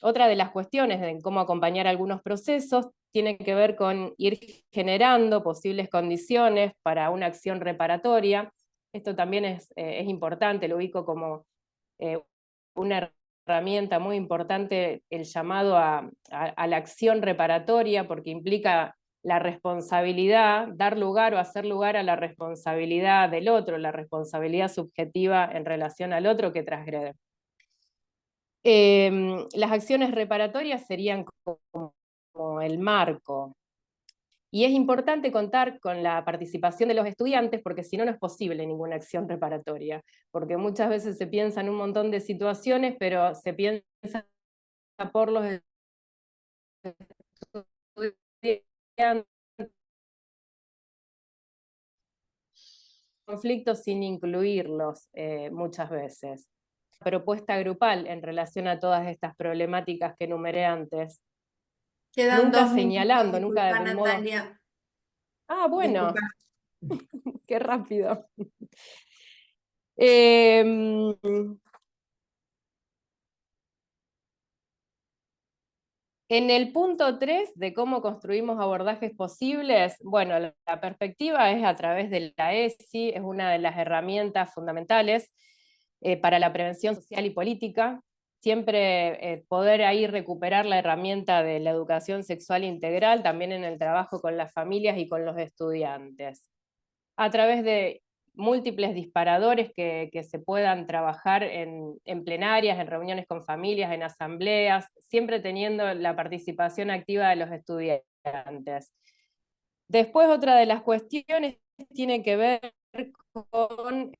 Speaker 4: otra de las cuestiones de cómo acompañar algunos procesos tiene que ver con ir generando posibles condiciones para una acción reparatoria. Esto también es importante, lo ubico como una herramienta muy importante, el llamado a la acción reparatoria, porque implica la responsabilidad, dar lugar o hacer lugar a la responsabilidad del otro, la responsabilidad subjetiva en relación al otro que transgrede. Las acciones reparatorias serían como el marco. Y es importante contar con la participación de los estudiantes, porque si no, no es posible ninguna acción reparatoria. Porque muchas veces se piensa en un montón de situaciones, pero se piensa por los estudiantes conflictos sin incluirlos muchas veces. Propuesta grupal en relación a todas estas problemáticas que enumeré antes.
Speaker 1: Quedan
Speaker 4: Nunca
Speaker 1: 2 minutos,
Speaker 4: señalando, nunca
Speaker 1: disculpa,
Speaker 4: de modo...
Speaker 1: Natalia.
Speaker 4: Ah, bueno,
Speaker 1: Disculpa.
Speaker 4: qué rápido. En el punto 3 de cómo construimos abordajes posibles, bueno, la perspectiva es a través de la ESI, es una de las herramientas fundamentales para la prevención social y política. Siempre poder ahí recuperar la herramienta de la educación sexual integral, también en el trabajo con las familias y con los estudiantes. A través de múltiples disparadores que se puedan trabajar en plenarias, en reuniones con familias, en asambleas, siempre teniendo la participación activa de los estudiantes. Después, otra de las cuestiones tiene que ver con,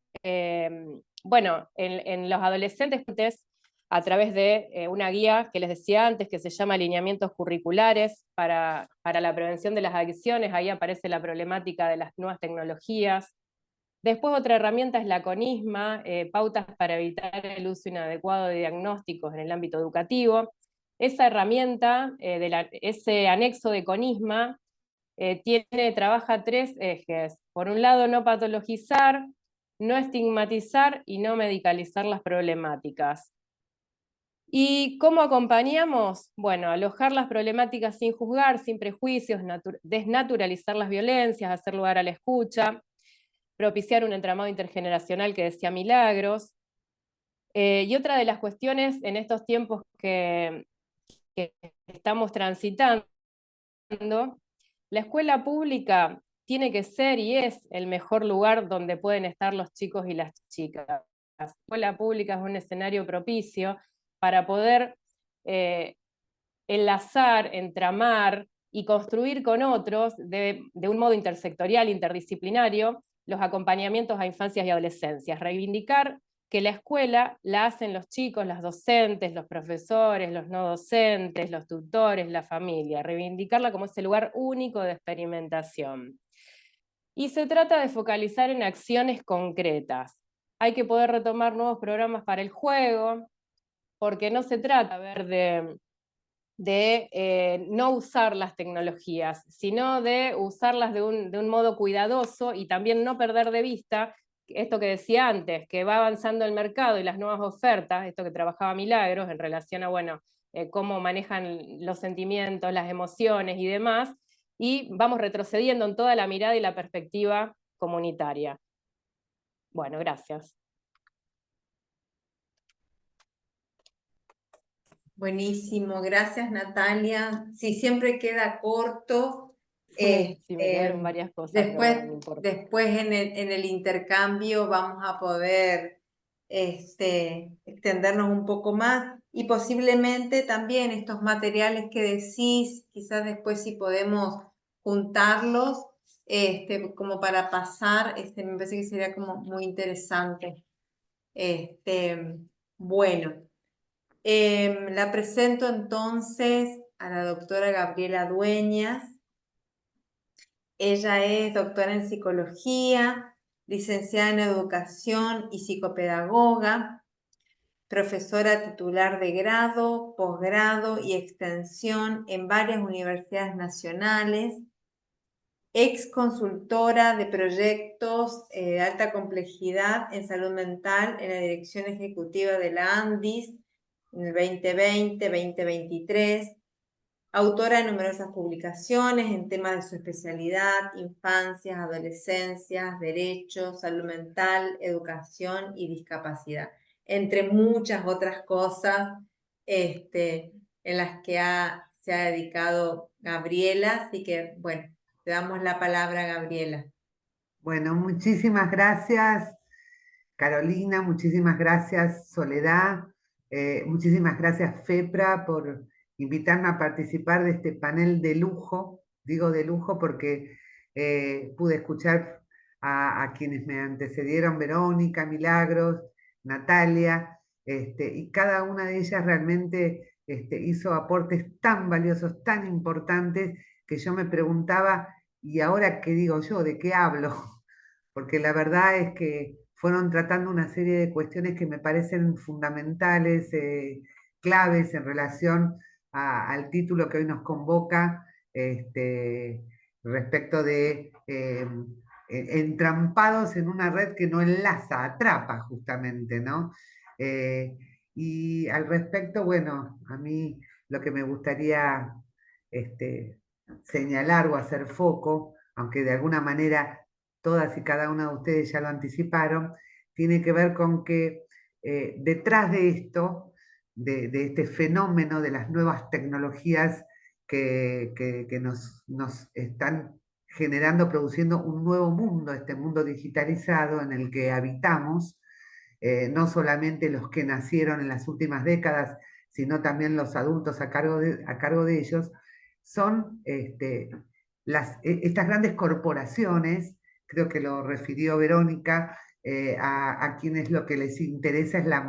Speaker 4: bueno, en los adolescentes, a través de una guía que les decía antes, que se llama Alineamientos Curriculares para la prevención de las adicciones. Ahí aparece la problemática de las nuevas tecnologías, Después otra herramienta es la CONISMA, pautas para evitar el uso inadecuado de diagnósticos en el ámbito educativo. Esa herramienta, ese anexo de CONISMA, trabaja 3 ejes. Por un lado, no patologizar, no estigmatizar y no medicalizar las problemáticas. ¿Y cómo acompañamos? Bueno, alojar las problemáticas sin juzgar, sin prejuicios, desnaturalizar las violencias, hacer lugar a la escucha, propiciar un entramado intergeneracional que decía Milagros. Y otra de las cuestiones en estos tiempos que estamos transitando, la escuela pública tiene que ser y es el mejor lugar donde pueden estar los chicos y las chicas. La escuela pública es un escenario propicio para poder enlazar, entramar y construir con otros de un modo intersectorial, interdisciplinario, los acompañamientos a infancias y adolescencias. Reivindicar que la escuela la hacen los chicos, las docentes, los profesores, los no docentes, los tutores, la familia. Reivindicarla como ese lugar único de experimentación. Y se trata de focalizar en acciones concretas. Hay que poder retomar nuevos programas para el juego, porque no se trata de no usar las tecnologías, sino de usarlas de un modo cuidadoso y también no perder de vista esto que decía antes, que va avanzando el mercado y las nuevas ofertas, esto que trabajaba Milagros en relación a, bueno, cómo manejan los sentimientos, las emociones y demás, y vamos retrocediendo en toda la mirada y la perspectiva comunitaria. Bueno, gracias.
Speaker 1: Buenísimo, gracias Natalia. Si siempre queda corto,
Speaker 4: Sí, me quedaron varias cosas, pero bueno, no importa.
Speaker 1: después en el intercambio vamos a poder extendernos un poco más y posiblemente también estos materiales que decís, quizás después si podemos juntarlos como para pasar, me parece que sería como muy interesante. Bueno. La presento entonces a la doctora Gabriela Dueñas. Ella es doctora en psicología, licenciada en educación y psicopedagoga, profesora titular de grado, posgrado y extensión en varias universidades nacionales, ex consultora de proyectos de alta complejidad en salud mental en la dirección ejecutiva de la ANDIS en el 2020-2023, autora de numerosas publicaciones en temas de su especialidad, infancias, adolescencias, derechos, salud mental, educación y discapacidad, entre muchas otras cosas en las que se ha dedicado Gabriela, así que bueno, te damos la palabra, Gabriela.
Speaker 5: Bueno, muchísimas gracias, Carolina, muchísimas gracias, Soledad, muchísimas gracias, FEPRA, por invitarme a participar de este panel de lujo. Digo de lujo porque pude escuchar a quienes me antecedieron, Verónica, Milagros, Natalia, y cada una de ellas realmente hizo aportes tan valiosos, tan importantes, que yo me preguntaba, ¿y ahora qué digo yo? ¿De qué hablo? Porque la verdad es que fueron tratando una serie de cuestiones que me parecen fundamentales, claves en relación al título que hoy nos convoca, respecto de entrampados en una red que no enlaza, atrapa justamente, ¿no? Y al respecto, bueno, a mí lo que me gustaría señalar o hacer foco, aunque de alguna manera todas y cada una de ustedes ya lo anticiparon, tiene que ver con que detrás de esto, de este fenómeno de las nuevas tecnologías que nos están generando, produciendo un nuevo mundo, este mundo digitalizado en el que habitamos, no solamente los que nacieron en las últimas décadas, sino también los adultos a cargo de ellos, son estas grandes corporaciones, creo que lo refirió Verónica, a quienes lo que les interesa es la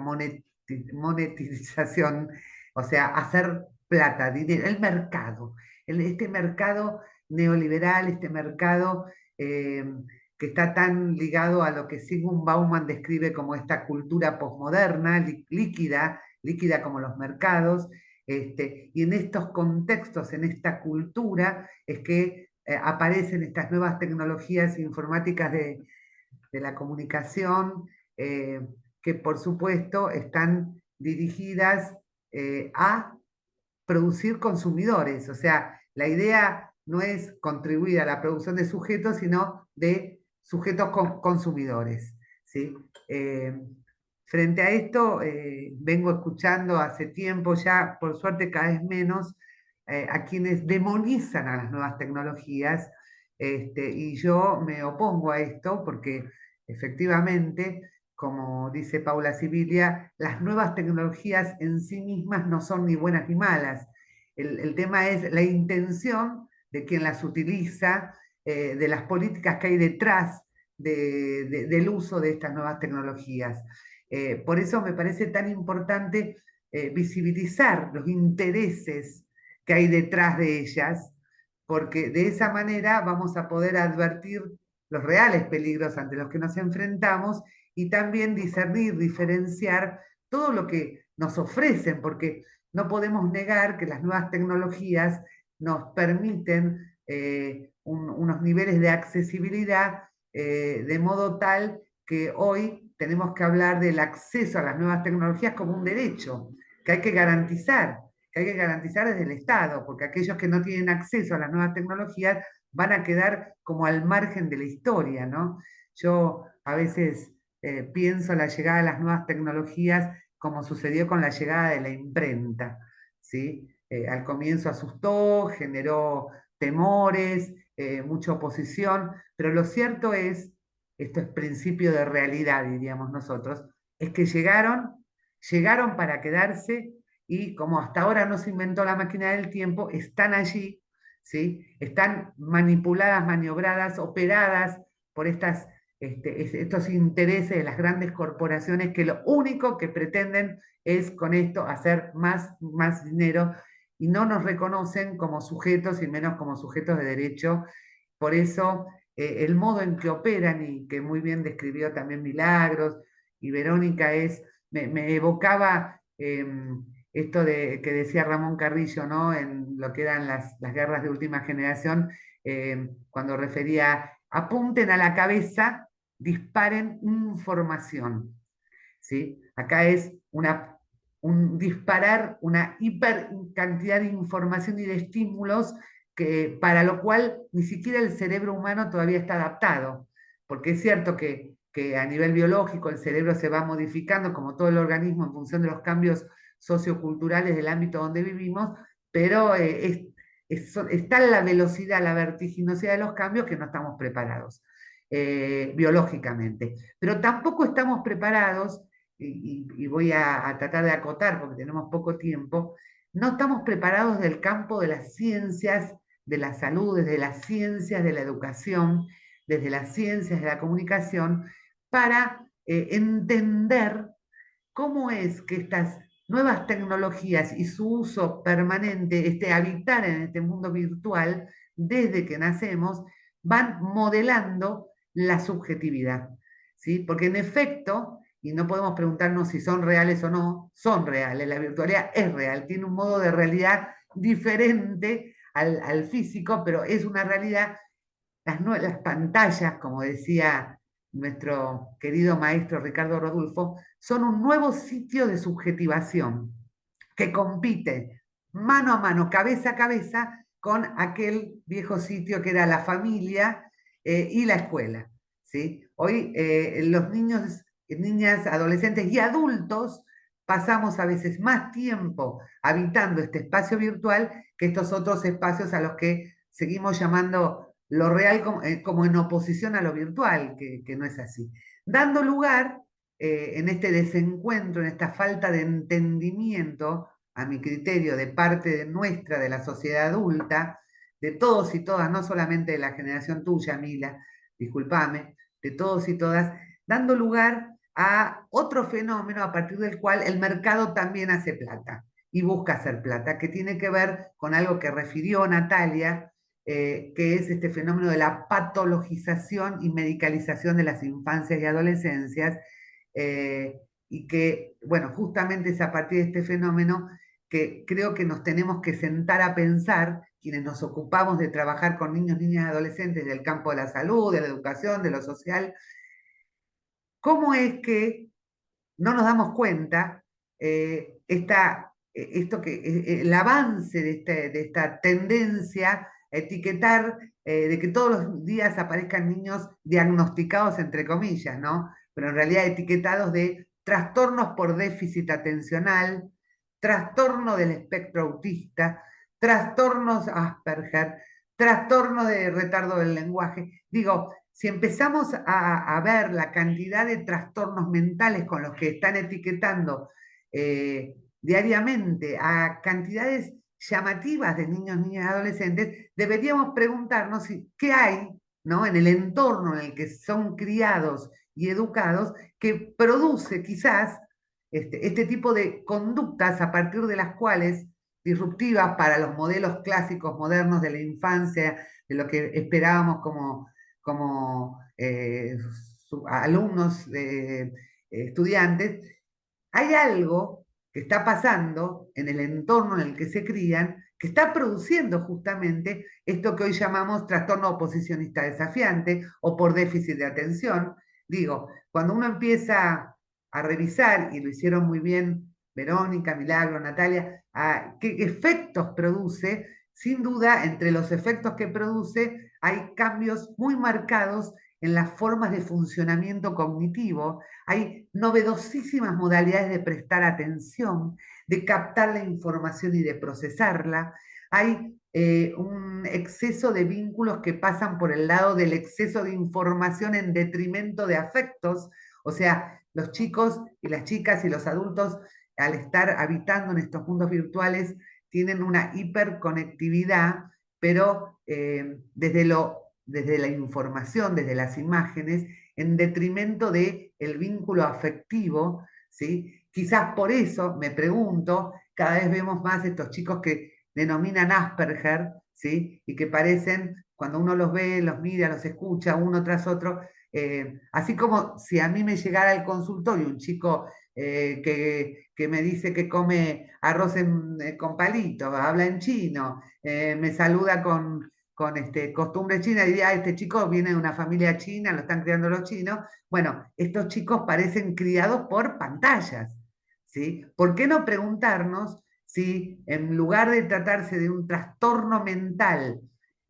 Speaker 5: monetización, o sea, hacer plata, dinero, el mercado, este mercado neoliberal, este mercado que está tan ligado a lo que Zygmunt Bauman describe como esta cultura posmoderna, líquida como los mercados, y en estos contextos, en esta cultura, es que aparecen estas nuevas tecnologías informáticas de la comunicación, que por supuesto están dirigidas a producir consumidores. O sea, la idea no es contribuir a la producción de sujetos, sino de sujetos consumidores, ¿sí? Frente a esto, vengo escuchando hace tiempo ya, por suerte cada vez menos, a quienes demonizan a las nuevas tecnologías, y yo me opongo a esto porque efectivamente, como dice Paula Sibilia, las nuevas tecnologías en sí mismas no son ni buenas ni malas. El tema es la intención de quien las utiliza, de las políticas que hay detrás del uso de estas nuevas tecnologías. Por eso me parece tan importante visibilizar los intereses que hay detrás de ellas, porque de esa manera vamos a poder advertir los reales peligros ante los que nos enfrentamos y también discernir, diferenciar todo lo que nos ofrecen, porque no podemos negar que las nuevas tecnologías nos permiten unos niveles de accesibilidad de modo tal que hoy tenemos que hablar del acceso a las nuevas tecnologías como un derecho, que hay que garantizar desde el Estado, porque aquellos que no tienen acceso a las nuevas tecnologías van a quedar como al margen de la historia, ¿no? Yo a veces pienso la llegada de las nuevas tecnologías como sucedió con la llegada de la imprenta, ¿sí? Al comienzo asustó, generó temores, mucha oposición, pero lo cierto es, esto es principio de realidad, diríamos nosotros, es que llegaron para quedarse y como hasta ahora no se inventó la máquina del tiempo, están allí, ¿sí? Están manipuladas, maniobradas, operadas por estos intereses de las grandes corporaciones que lo único que pretenden es con esto hacer más dinero y no nos reconocen como sujetos y menos como sujetos de derecho. Por eso el modo en que operan y que muy bien describió también Milagros y Verónica me evocaba esto que decía Ramón Carrillo, ¿no? En lo que eran las guerras de última generación, cuando refería apunten a la cabeza, disparen información, ¿sí? Acá es un disparar una hiper cantidad de información y de estímulos para lo cual ni siquiera el cerebro humano todavía está adaptado, porque es cierto que a nivel biológico el cerebro se va modificando como todo el organismo en función de los cambios socioculturales del ámbito donde vivimos, pero está la velocidad, la vertiginosidad de los cambios que no estamos preparados biológicamente. Pero tampoco estamos preparados, y voy a tratar de acotar porque tenemos poco tiempo, no estamos preparados del campo de las ciencias de la salud, desde las ciencias de la educación, desde las ciencias de la comunicación, para entender cómo es que estas nuevas tecnologías y su uso permanente, habitar en este mundo virtual, desde que nacemos, van modelando la subjetividad, ¿sí? Porque en efecto, y no podemos preguntarnos si son reales o no, son reales, la virtualidad es real, tiene un modo de realidad diferente al físico, pero es una realidad, las pantallas, como decía nuestro querido maestro Ricardo Rodulfo, son un nuevo sitio de subjetivación que compite mano a mano, cabeza a cabeza, con aquel viejo sitio que era la familia y la escuela, ¿sí? Hoy los niños, niñas, adolescentes y adultos pasamos a veces más tiempo habitando este espacio virtual que estos otros espacios a los que seguimos llamando lo real como en oposición a lo virtual, que no es así. Dando lugar en este desencuentro, en esta falta de entendimiento, a mi criterio, de parte nuestra, de la sociedad adulta, de todos y todas, no solamente de la generación tuya, Mila, discúlpame, de todos y todas, dando lugar a otro fenómeno a partir del cual el mercado también hace plata y busca hacer plata, que tiene que ver con algo que refirió Natalia, que es este fenómeno de la patologización y medicalización de las infancias y adolescencias, y que, bueno, justamente es a partir de este fenómeno que creo que nos tenemos que sentar a pensar, quienes nos ocupamos de trabajar con niños, niñas y adolescentes del campo de la salud, de la educación, de lo social, cómo es que no nos damos cuenta el avance de esta tendencia a etiquetar, de que todos los días aparezcan niños diagnosticados, entre comillas, ¿no? Pero en realidad etiquetados de trastornos por déficit atencional, trastorno del espectro autista, trastornos Asperger, trastorno de retardo del lenguaje. Digo, si empezamos a ver la cantidad de trastornos mentales con los que están etiquetando diariamente a cantidades llamativas de niños, niñas y adolescentes, deberíamos preguntarnos qué hay, ¿no?, en el entorno en el que son criados y educados que produce quizás este tipo de conductas a partir de las cuales, disruptivas para los modelos clásicos modernos de la infancia, de lo que esperábamos como alumnos, estudiantes, hay algo que está pasando en el entorno en el que se crían, que está produciendo justamente esto que hoy llamamos trastorno oposicionista desafiante o por déficit de atención. Digo, cuando uno empieza a revisar, y lo hicieron muy bien Verónica, Milagro, Natalia, qué efectos produce, sin duda, entre los efectos que produce hay cambios muy marcados en las formas de funcionamiento cognitivo, hay novedosísimas modalidades de prestar atención, de captar la información y de procesarla, hay un exceso de vínculos que pasan por el lado del exceso de información en detrimento de afectos, o sea, los chicos y las chicas y los adultos, al estar habitando en estos mundos virtuales, tienen una hiperconectividad, pero desde la información, desde las imágenes, en detrimento del vínculo afectivo, ¿sí? Quizás por eso, me pregunto, cada vez vemos más estos chicos que denominan Asperger, ¿sí? Y que parecen, cuando uno los ve, los mira, los escucha uno tras otro, así como si a mí me llegara al consultorio un chico que me dice que come arroz con palito, habla en chino, me saluda con costumbre china, diría, este chico viene de una familia china, lo están criando los chinos. Bueno, estos chicos parecen criados por pantallas, ¿sí? ¿Por qué no preguntarnos si en lugar de tratarse de un trastorno mental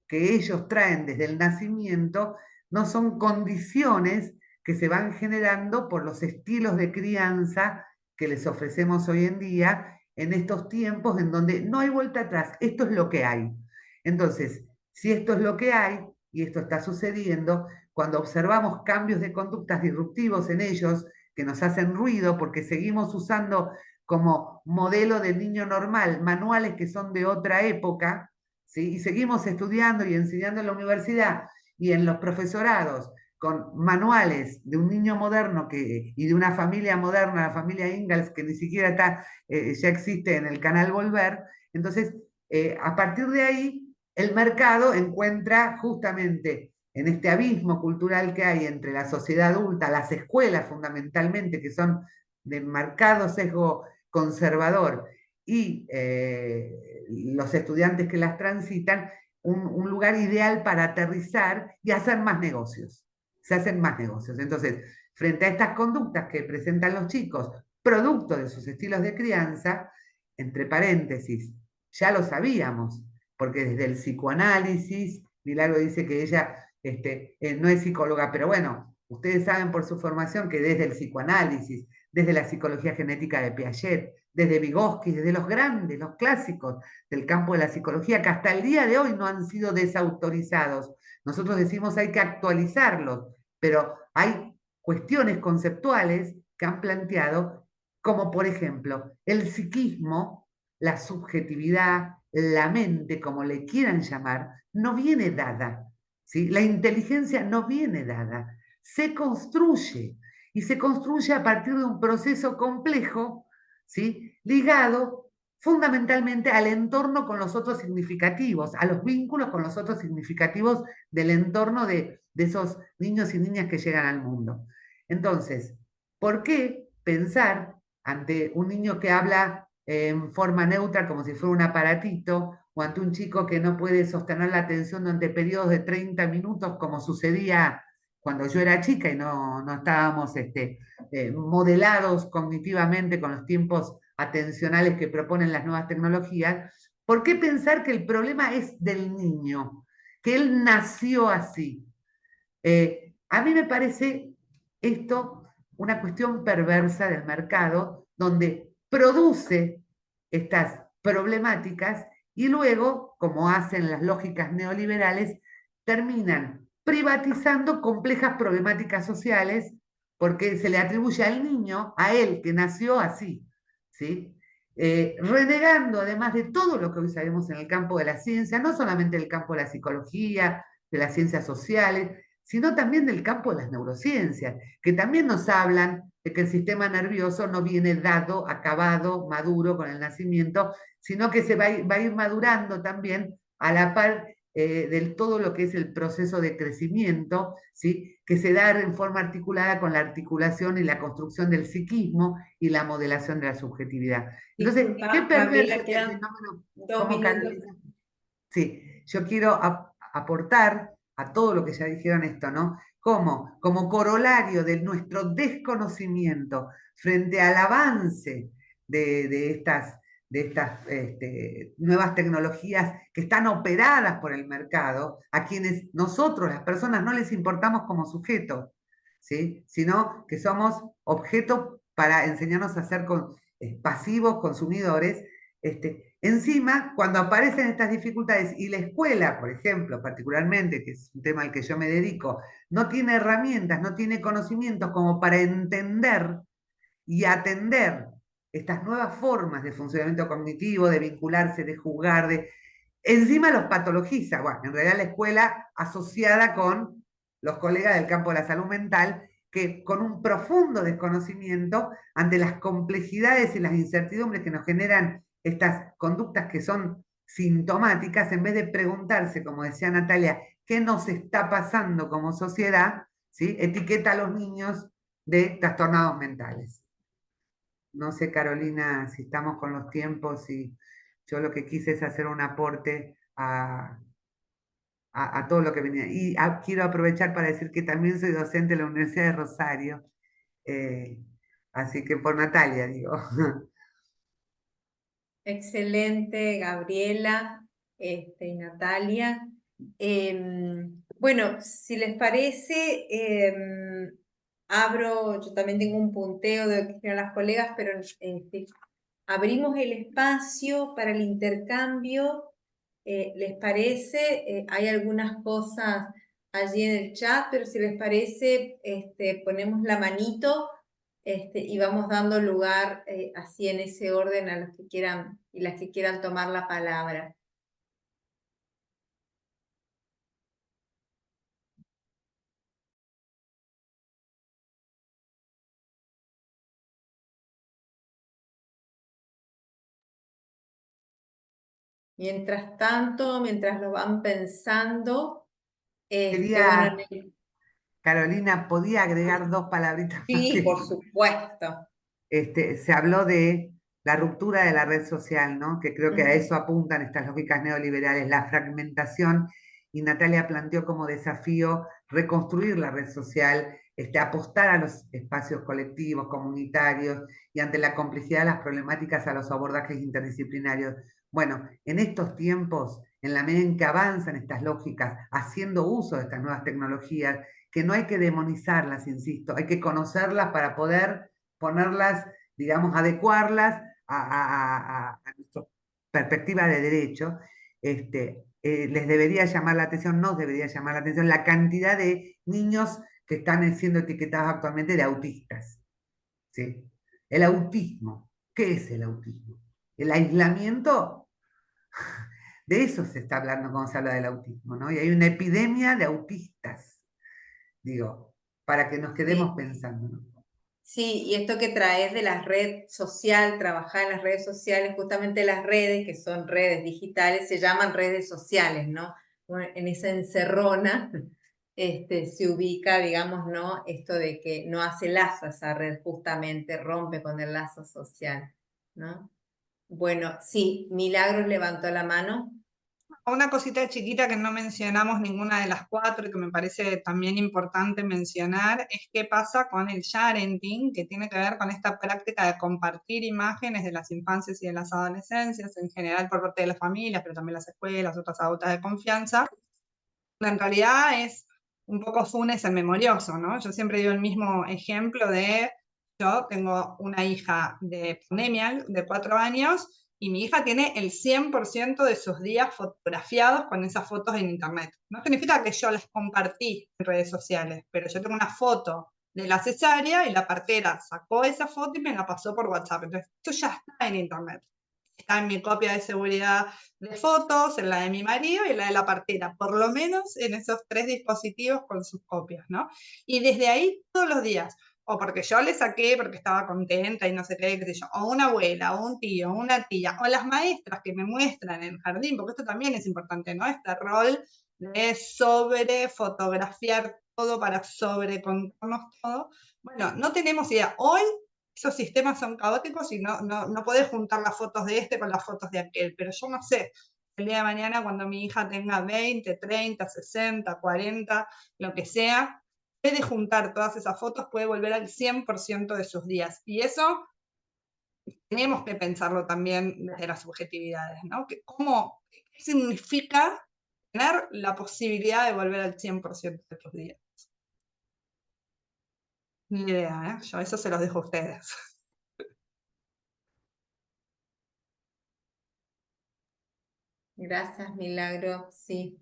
Speaker 5: que ellos traen desde el nacimiento, no son condiciones que se van generando por los estilos de crianza que les ofrecemos hoy en día en estos tiempos en donde no hay vuelta atrás, esto es lo que hay. Entonces, si esto es lo que hay, y esto está sucediendo, cuando observamos cambios de conductas disruptivos en ellos, que nos hacen ruido porque seguimos usando como modelo del niño normal manuales que son de otra época, ¿sí? Y seguimos estudiando y enseñando en la universidad y en los profesorados con manuales de un niño moderno y de una familia moderna, la familia Ingalls, que ni siquiera ya existe en el canal Volver. Entonces, a partir de ahí, el mercado encuentra justamente en este abismo cultural que hay entre la sociedad adulta, las escuelas fundamentalmente, que son de marcado sesgo conservador, y los estudiantes que las transitan, un lugar ideal para aterrizar y hacer más negocios. Se hacen más negocios. Entonces, frente a estas conductas que presentan los chicos, producto de sus estilos de crianza, entre paréntesis, ya lo sabíamos, porque desde el psicoanálisis, Milagro dice que ella no es psicóloga, pero bueno, ustedes saben por su formación que desde el psicoanálisis, desde la psicología genética de Piaget, desde Vygotsky, desde los grandes, los clásicos del campo de la psicología, que hasta el día de hoy no han sido desautorizados. Nosotros decimos hay que actualizarlos, pero hay cuestiones conceptuales que han planteado, como por ejemplo el psiquismo, la subjetividad, la mente, como le quieran llamar, no viene dada, ¿sí? La inteligencia no viene dada, se construye, y se construye a partir de un proceso complejo, ¿sí? Ligado fundamentalmente al entorno con los otros significativos, a los vínculos con los otros significativos del entorno de esos niños y niñas que llegan al mundo. Entonces, ¿por qué pensar ante un niño que habla en forma neutra como si fuera un aparatito, o ante un chico que no puede sostener la atención durante periodos de 30 minutos como sucedía cuando yo era chica y no estábamos modelados cognitivamente con los tiempos atencionales que proponen las nuevas tecnologías? ¿Por qué pensar que el problema es del niño, que él nació así? A mí me parece esto una cuestión perversa del mercado, donde produce estas problemáticas y luego, como hacen las lógicas neoliberales, terminan privatizando complejas problemáticas sociales porque se le atribuye al niño, a él, que nació así, ¿sí? Renegando además de todo lo que hoy sabemos en el campo de la ciencia, no solamente el campo de la psicología, de las ciencias sociales, sino también del campo de las neurociencias, que también nos hablan de que el sistema nervioso no viene dado, acabado, maduro con el nacimiento, sino que se va a ir madurando también a la par de todo lo que es el proceso de crecimiento, ¿sí? Que se da en forma articulada con la articulación y la construcción del psiquismo y la modelación de la subjetividad. Entonces,
Speaker 1: Disculpa,
Speaker 5: qué perverso
Speaker 1: Gabriela,
Speaker 5: que el
Speaker 1: quedan
Speaker 5: fenómeno
Speaker 1: 2
Speaker 5: como
Speaker 1: minutos.
Speaker 5: Carolina. Sí, yo quiero aportar a todo lo que ya dijeron esto, ¿no? Como corolario de nuestro desconocimiento frente al avance de estas, nuevas tecnologías que están operadas por el mercado, a quienes nosotros, las personas, no les importamos como sujetos, ¿sí? Sino que somos objetos para enseñarnos a ser pasivos consumidores. Encima, cuando aparecen estas dificultades y la escuela, por ejemplo, particularmente, que es un tema al que yo me dedico, no tiene herramientas, no tiene conocimientos como para entender y atender estas nuevas formas de funcionamiento cognitivo, de vincularse, de jugar, encima los patologiza. Bueno, en realidad la escuela asociada con los colegas del campo de la salud mental, que con un profundo desconocimiento ante las complejidades y las incertidumbres que nos generan estas conductas que son sintomáticas, en vez de preguntarse, como decía Natalia, qué nos está pasando como sociedad, ¿sí? Etiqueta a los niños de trastornados mentales. No sé, Carolina, si estamos con los tiempos, y yo lo que quise es hacer un aporte a todo lo que venía. Y quiero aprovechar para decir que también soy docente de la Universidad de Rosario, eh, así que por Natalia, digo.
Speaker 1: Excelente, Gabriela y Natalia. Bueno, si les parece, yo también tengo un punteo de lo que dijeron las colegas, pero abrimos el espacio para el intercambio. ¿Les parece? Hay algunas cosas allí en el chat, pero si les parece, ponemos la manito y vamos dando lugar así en ese orden a los que quieran y las que quieran tomar la palabra. Mientras tanto, mientras lo van pensando, bueno,
Speaker 5: Quería, Carolina, ¿podía agregar dos palabritas más?
Speaker 1: sí, por supuesto.
Speaker 5: Se habló de la ruptura de la red social, ¿no? Que creo que a eso apuntan estas lógicas neoliberales, la fragmentación, y Natalia planteó como desafío reconstruir la red social, apostar a los espacios colectivos, comunitarios, y ante la complejidad de las problemáticas a los abordajes interdisciplinarios. Bueno, en estos tiempos, en la medida en que avanzan estas lógicas, haciendo uso de estas nuevas tecnologías, que no hay que demonizarlas, insisto, hay que conocerlas para poder ponerlas, digamos, adecuarlas a nuestra perspectiva de derecho. Les debería llamar la atención, nos debería llamar la atención la cantidad de niños que están siendo etiquetados actualmente de autistas, ¿sí? El autismo, ¿qué es el autismo? El aislamiento, de eso se está hablando cuando se habla del autismo, ¿no? Y hay una epidemia de autistas, digo, para que nos quedemos pensando, ¿no?
Speaker 1: Sí, y esto que traes de la red social, trabajar en las redes sociales, justamente las redes, que son redes digitales, se llaman redes sociales, ¿no? Bueno, en esa encerrona se ubica, digamos, ¿no? Esto de que no hace lazo esa red, justamente rompe con el lazo social, ¿no? Bueno, sí, Milagros levantó la mano.
Speaker 3: Una cosita chiquita que no mencionamos ninguna de las cuatro y que me parece también importante mencionar es qué pasa con el sharenting, que tiene que ver con esta práctica de compartir imágenes de las infancias y de las adolescencias, en general por parte de las familias, pero también las escuelas, otras adultas de confianza. En realidad es un poco Funes el memorioso, ¿no? Yo siempre digo el mismo ejemplo de, yo tengo una hija de pandemia de 4 años, y mi hija tiene el 100% de sus días fotografiados con esas fotos en internet. No significa que yo las compartí en redes sociales, pero yo tengo una foto de la cesárea y la partera sacó esa foto y me la pasó por WhatsApp. Entonces, esto ya está en internet. Está en mi copia de seguridad de fotos, en la de mi marido y en la de la partera, por lo menos en esos 3 dispositivos con sus copias, ¿no? Y desde ahí todos los días, o porque yo le saqué porque estaba contenta y no sé qué sé yo, o una abuela, o un tío, o una tía, o las maestras que me muestran en el jardín, porque esto también es importante, ¿no? Este rol de sobre fotografiar todo para sobre contarnos todo. Bueno, no tenemos idea. Hoy esos sistemas son caóticos y no podés juntar las fotos de este con las fotos de aquel, pero yo no sé, el día de mañana cuando mi hija tenga 20, 30, 60, 40, lo que sea, puede juntar todas esas fotos, puede volver al 100% de sus días. Y eso tenemos que pensarlo también desde las subjetividades, ¿no? ¿Qué significa tener la posibilidad de volver al 100% de tus días? Ni idea, ¿eh? Yo eso se los dejo a ustedes.
Speaker 1: Gracias, Milagro. Sí.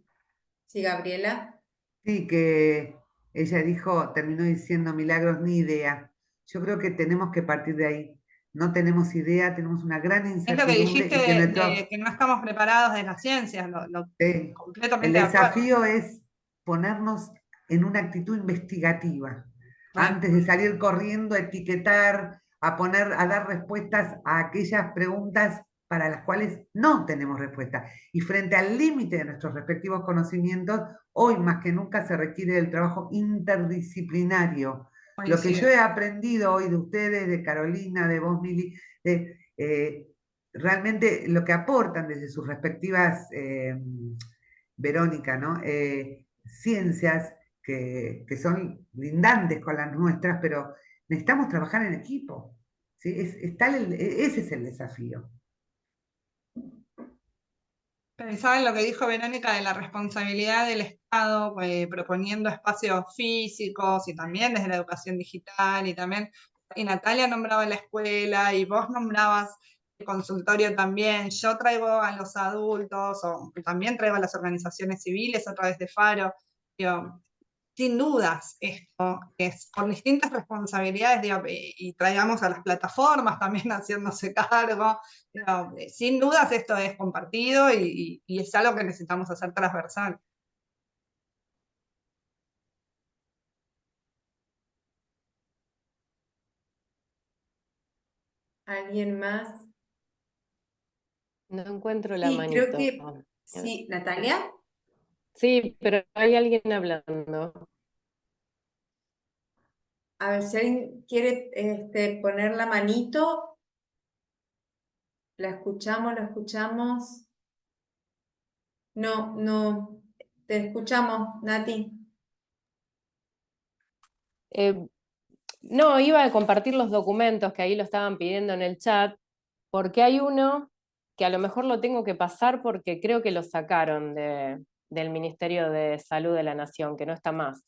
Speaker 1: Sí, Gabriela.
Speaker 5: Sí, que ella dijo, terminó diciendo Milagros, ni idea. Yo creo que tenemos que partir de ahí. No tenemos idea, tenemos una gran
Speaker 3: Es lo que
Speaker 5: incertidumbre
Speaker 3: dijiste
Speaker 5: y que
Speaker 3: de que no estamos preparados de las ciencias,
Speaker 5: el
Speaker 3: completamente de acuerdo.
Speaker 5: desafío es ponernos en una actitud investigativa,
Speaker 3: Bueno,
Speaker 5: antes de salir corriendo a etiquetar, a poner, a dar respuestas a aquellas preguntas para las cuales no tenemos respuesta. Y frente al límite de nuestros respectivos conocimientos, hoy más que nunca se requiere del trabajo interdisciplinario. Lo que yo
Speaker 3: coincido.
Speaker 5: he aprendido hoy de ustedes, de Carolina, de vos, Mili, realmente lo que aportan desde sus respectivas, Verónica, ¿no? Ciencias que son lindantes con las nuestras, pero necesitamos trabajar en equipo. ¿Sí? Ese es el desafío.
Speaker 3: Pensaba en lo que dijo Verónica de la responsabilidad del Estado, proponiendo espacios físicos y también desde la educación digital y Natalia nombraba la escuela y vos nombrabas el consultorio también. Yo traigo a los adultos o también traigo a las organizaciones civiles a través de Faro. Digo, sin dudas, esto es por distintas responsabilidades, digo, y traigamos a las plataformas también haciéndose cargo. Digo, sin dudas esto es compartido y es algo que necesitamos hacer transversal.
Speaker 1: ¿Alguien más?
Speaker 4: No encuentro la
Speaker 1: Sí, creo
Speaker 4: manito.
Speaker 1: que sí. ¿Natalia?
Speaker 4: Sí, pero hay alguien hablando.
Speaker 1: A ver, si alguien quiere poner la manito, la escuchamos, la escuchamos. No, no, te escuchamos, Nati.
Speaker 4: Eh, no, iba a compartir los documentos que ahí lo estaban pidiendo en el chat, porque hay uno que a lo mejor lo tengo que pasar porque creo que lo sacaron del Ministerio de Salud de la Nación, que no está más.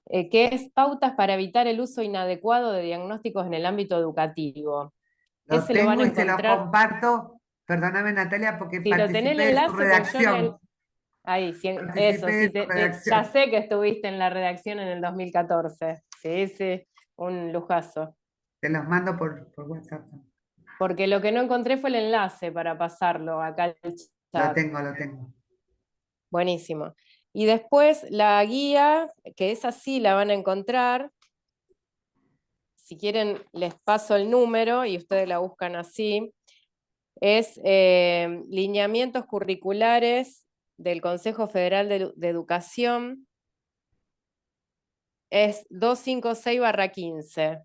Speaker 4: Que es pautas para evitar el uso inadecuado de diagnósticos en el ámbito educativo.
Speaker 5: Lo
Speaker 4: Ese lo van
Speaker 5: tengo
Speaker 4: a
Speaker 5: y se lo
Speaker 4: encontrar,
Speaker 5: comparto. Perdóname, Natalia, porque
Speaker 4: si lo tenés el
Speaker 5: participé de su
Speaker 4: enlace, porque yo en el,
Speaker 5: redacción.
Speaker 4: ahí,
Speaker 5: Participé
Speaker 4: eso,
Speaker 5: de
Speaker 4: sí,
Speaker 5: su
Speaker 4: ya
Speaker 5: redacción.
Speaker 4: sé que estuviste en la redacción en el 2014. Sí, sí, un lujazo.
Speaker 5: Te los mando por WhatsApp.
Speaker 4: Porque lo que no encontré fue el enlace para pasarlo acá al
Speaker 5: Lo
Speaker 4: chat.
Speaker 5: tengo, lo tengo.
Speaker 4: Buenísimo. Y después la guía, que esa sí la van a encontrar, si quieren les paso el número y ustedes la buscan así, es lineamientos curriculares del Consejo Federal de Educación, es 256/15.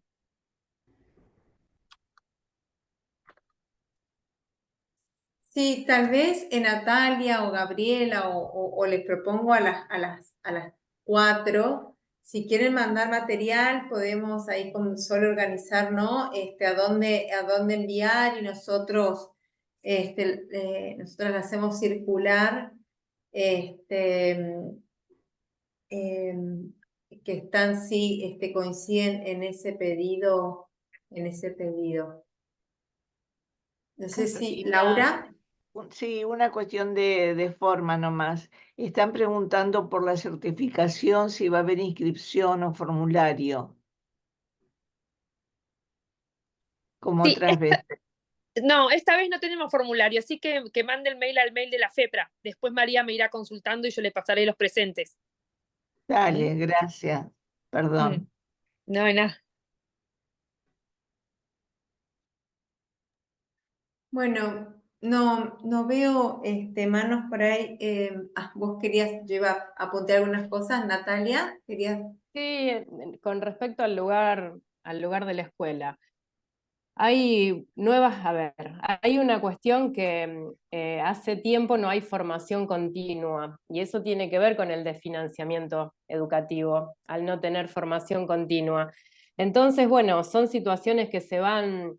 Speaker 1: Sí, tal vez Natalia o Gabriela o les propongo a las 4, si quieren mandar material, podemos ahí solo organizar, ¿no? A dónde enviar y nosotros la hacemos circular, que están, sí, coinciden en ese pedido, No sé si, Laura.
Speaker 6: Sí, una cuestión de forma nomás. Están preguntando por la certificación, si va a haber inscripción o formulario, como
Speaker 7: Sí,
Speaker 6: otras veces.
Speaker 7: no, esta vez no tenemos formulario, así que mande el mail al mail de la FEPRA. Después María me irá consultando y yo le pasaré los presentes.
Speaker 6: Dale, gracias. Perdón.
Speaker 7: No hay nada.
Speaker 1: Bueno, no veo manos por ahí. Vos querías, yo iba a apuntar algunas cosas, Natalia, querías.
Speaker 4: Sí, con respecto al lugar de la escuela. Hay hay una cuestión que hace tiempo no hay formación continua, y eso tiene que ver con el desfinanciamiento educativo, al no tener formación continua. Entonces, bueno, son situaciones que se van,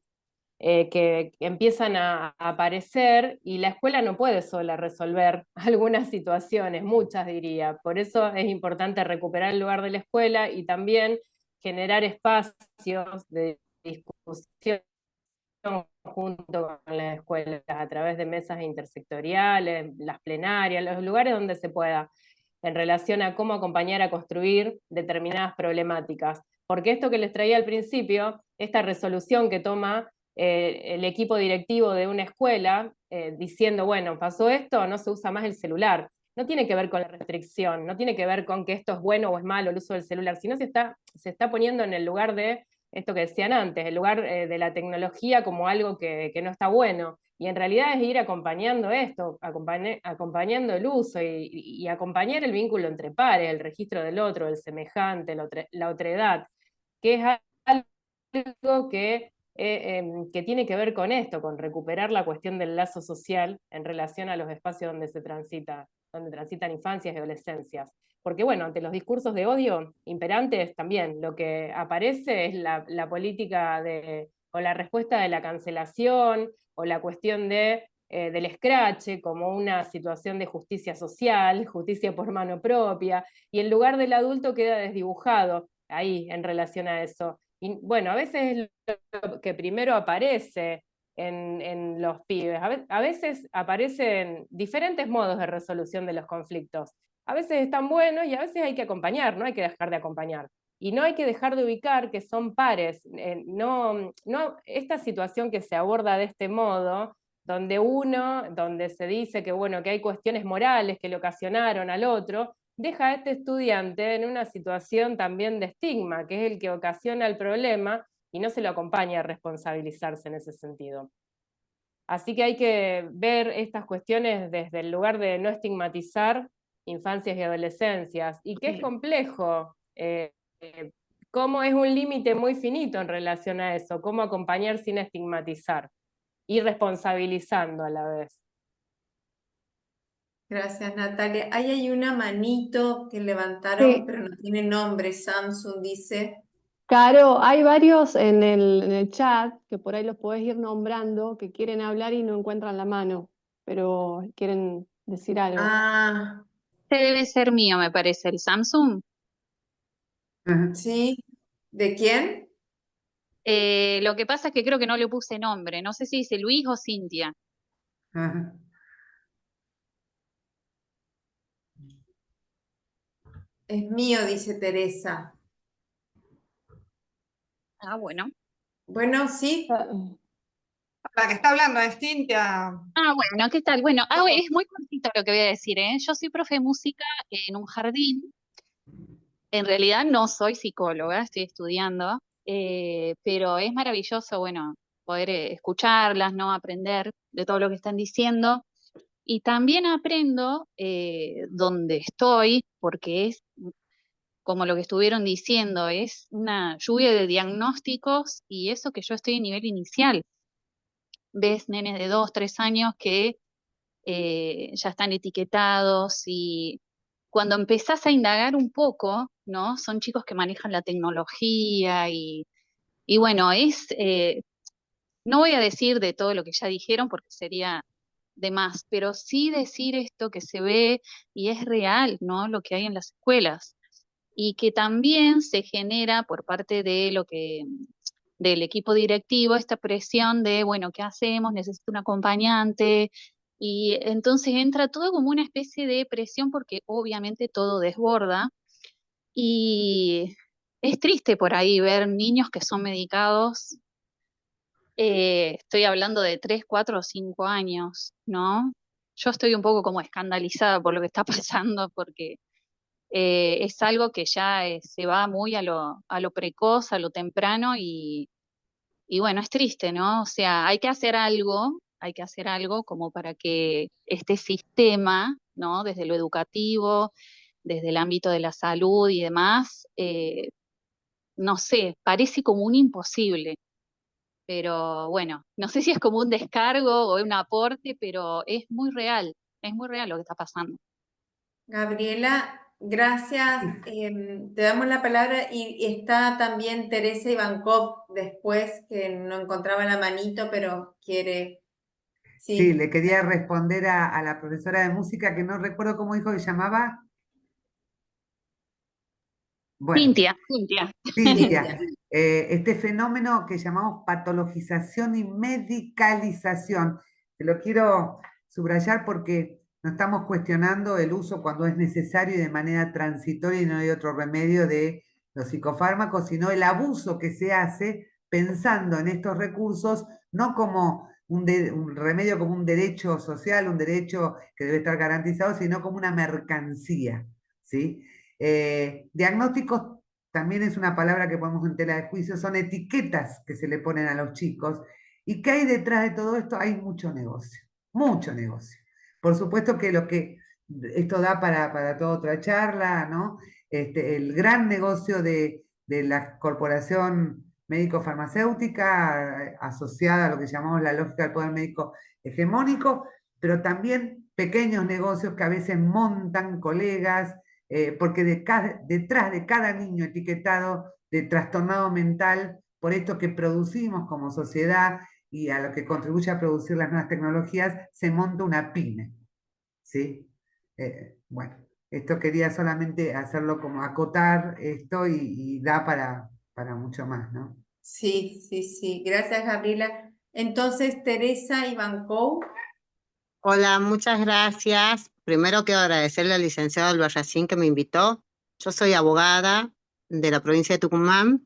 Speaker 4: que empiezan a aparecer, y la escuela no puede sola resolver algunas situaciones, muchas diría. Por eso es importante recuperar el lugar de la escuela y también generar espacios de discusión junto con las escuelas a través de mesas intersectoriales, las plenarias, los lugares donde se pueda, en relación a cómo acompañar a construir determinadas problemáticas. Porque esto que les traía al principio, esta resolución que toma el equipo directivo de una escuela, diciendo, bueno, pasó esto, no se usa más el celular. No tiene que ver con la restricción, no tiene que ver con que esto es bueno o es malo el uso del celular, sino se está poniendo en el lugar de esto que decían antes, el lugar de la tecnología como algo que no está bueno. Y en realidad es ir acompañando esto, acompañando el uso y acompañar el vínculo entre pares, el registro del otro, el semejante, la otredad, que es algo que tiene que ver con esto, con recuperar la cuestión del lazo social en relación a los espacios donde transitan infancias y adolescencias. Porque bueno, ante los discursos de odio imperantes también lo que aparece es la política o la respuesta de la cancelación, o la cuestión del escrache como una situación de justicia social, justicia por mano propia, y el lugar del adulto queda desdibujado ahí en relación a eso. Y bueno, a veces es lo que primero aparece en los pibes. A veces aparecen diferentes modos de resolución de los conflictos. A veces están buenos y a veces hay que acompañar, no hay que dejar de acompañar. Y no hay que dejar de ubicar que son pares. Esta situación que se aborda de este modo, donde se dice que, bueno, que hay cuestiones morales que le ocasionaron al otro, deja a este estudiante en una situación también de estigma, que es el que ocasiona el problema, y no se lo acompaña a responsabilizarse en ese sentido. Así que hay que ver estas cuestiones desde el lugar de no estigmatizar infancias y adolescencias, y que es complejo, cómo es un límite muy finito en relación a eso, cómo acompañar sin estigmatizar, y responsabilizando a la vez.
Speaker 1: Gracias, Natalia. Ahí hay una manito que levantaron,
Speaker 2: Sí.
Speaker 1: pero no tiene nombre. Samsung dice.
Speaker 2: Caro, hay varios en el chat que por ahí los podés ir nombrando, que quieren hablar y no encuentran la mano, pero quieren decir algo.
Speaker 1: Ah,
Speaker 8: Este debe ser mío, me parece, el Samsung.
Speaker 5: Ajá,
Speaker 1: sí. ¿De quién?
Speaker 8: Lo que pasa es que creo que no le puse nombre. No sé si dice Luis o Cintia.
Speaker 5: ajá.
Speaker 1: Es mío, dice Teresa.
Speaker 8: Ah, bueno.
Speaker 1: Bueno, sí.
Speaker 3: La que está hablando es Cintia.
Speaker 8: Ah, bueno, ¿qué tal? Bueno, es muy cortito lo que voy a decir, ¿eh? Yo soy profe de música en un jardín. En realidad no soy psicóloga, estoy estudiando. pero es maravilloso, bueno, poder escucharlas, ¿no? Aprender de todo lo que están diciendo. Y también aprendo donde estoy, porque es como lo que estuvieron diciendo, es una lluvia de diagnósticos y eso que yo estoy en nivel inicial. Ves nenes de 2, 3 años que ya están etiquetados y cuando empezás a indagar un poco, ¿no? Son chicos que manejan la tecnología y bueno, no voy a decir de todo lo que ya dijeron porque sería de más, pero sí decir esto que se ve y es real, ¿no? Lo que hay en las escuelas y que también se genera por parte de del equipo directivo esta presión de, bueno, ¿qué hacemos? Necesito un acompañante. Y entonces entra todo como una especie de presión porque obviamente todo desborda y es triste por ahí ver niños que son medicados. Estoy hablando de 3, 4 o 5 años, ¿no? Yo estoy un poco como escandalizada por lo que está pasando porque es algo que ya se va muy a lo precoz, a lo temprano y bueno, es triste, ¿no? O sea, hay que hacer algo como para que este sistema, ¿no? Desde lo educativo, desde el ámbito de la salud y demás, no sé, parece como un imposible. Pero bueno, no sé si es como un descargo o un aporte, pero es muy real lo que está pasando.
Speaker 1: Gabriela, gracias. Te damos la palabra y está también Teresa Ivankov después, que no encontraba la manito, pero quiere.
Speaker 5: Sí,
Speaker 1: Sí,
Speaker 5: le quería responder a la profesora de música, que no recuerdo cómo dijo que se llamaba. Bueno,
Speaker 8: Cintia.
Speaker 5: Cintia,
Speaker 1: Cintia.
Speaker 5: este fenómeno que llamamos patologización y medicalización, te lo quiero subrayar porque no estamos cuestionando el uso cuando es necesario y de manera transitoria y no hay otro remedio de los psicofármacos, sino el abuso que se hace pensando en estos recursos no como un remedio, como un derecho social, un derecho que debe estar garantizado, sino como una mercancía, ¿sí? Diagnósticos también es una palabra que ponemos en tela de juicio, son etiquetas que se le ponen a los chicos. ¿Y qué hay detrás de todo esto? Hay mucho negocio, mucho negocio. Por supuesto que esto da para toda otra charla, ¿no? El gran negocio de la corporación médico-farmacéutica asociada a lo que llamamos la lógica del poder médico hegemónico, pero también pequeños negocios que a veces montan colegas, porque detrás de cada niño etiquetado de trastornado mental, por esto que producimos como sociedad y a lo que contribuye a producir las nuevas tecnologías, se monta una pyme, ¿sí? Bueno, esto quería solamente hacerlo como acotar esto y da para mucho más, ¿no?
Speaker 1: Sí, sí, sí. Gracias, Gabriela. Entonces, Teresa Ivankov.
Speaker 9: Hola, muchas gracias. Primero quiero agradecerle al licenciado Albarracín que me invitó. Yo soy abogada de la provincia de Tucumán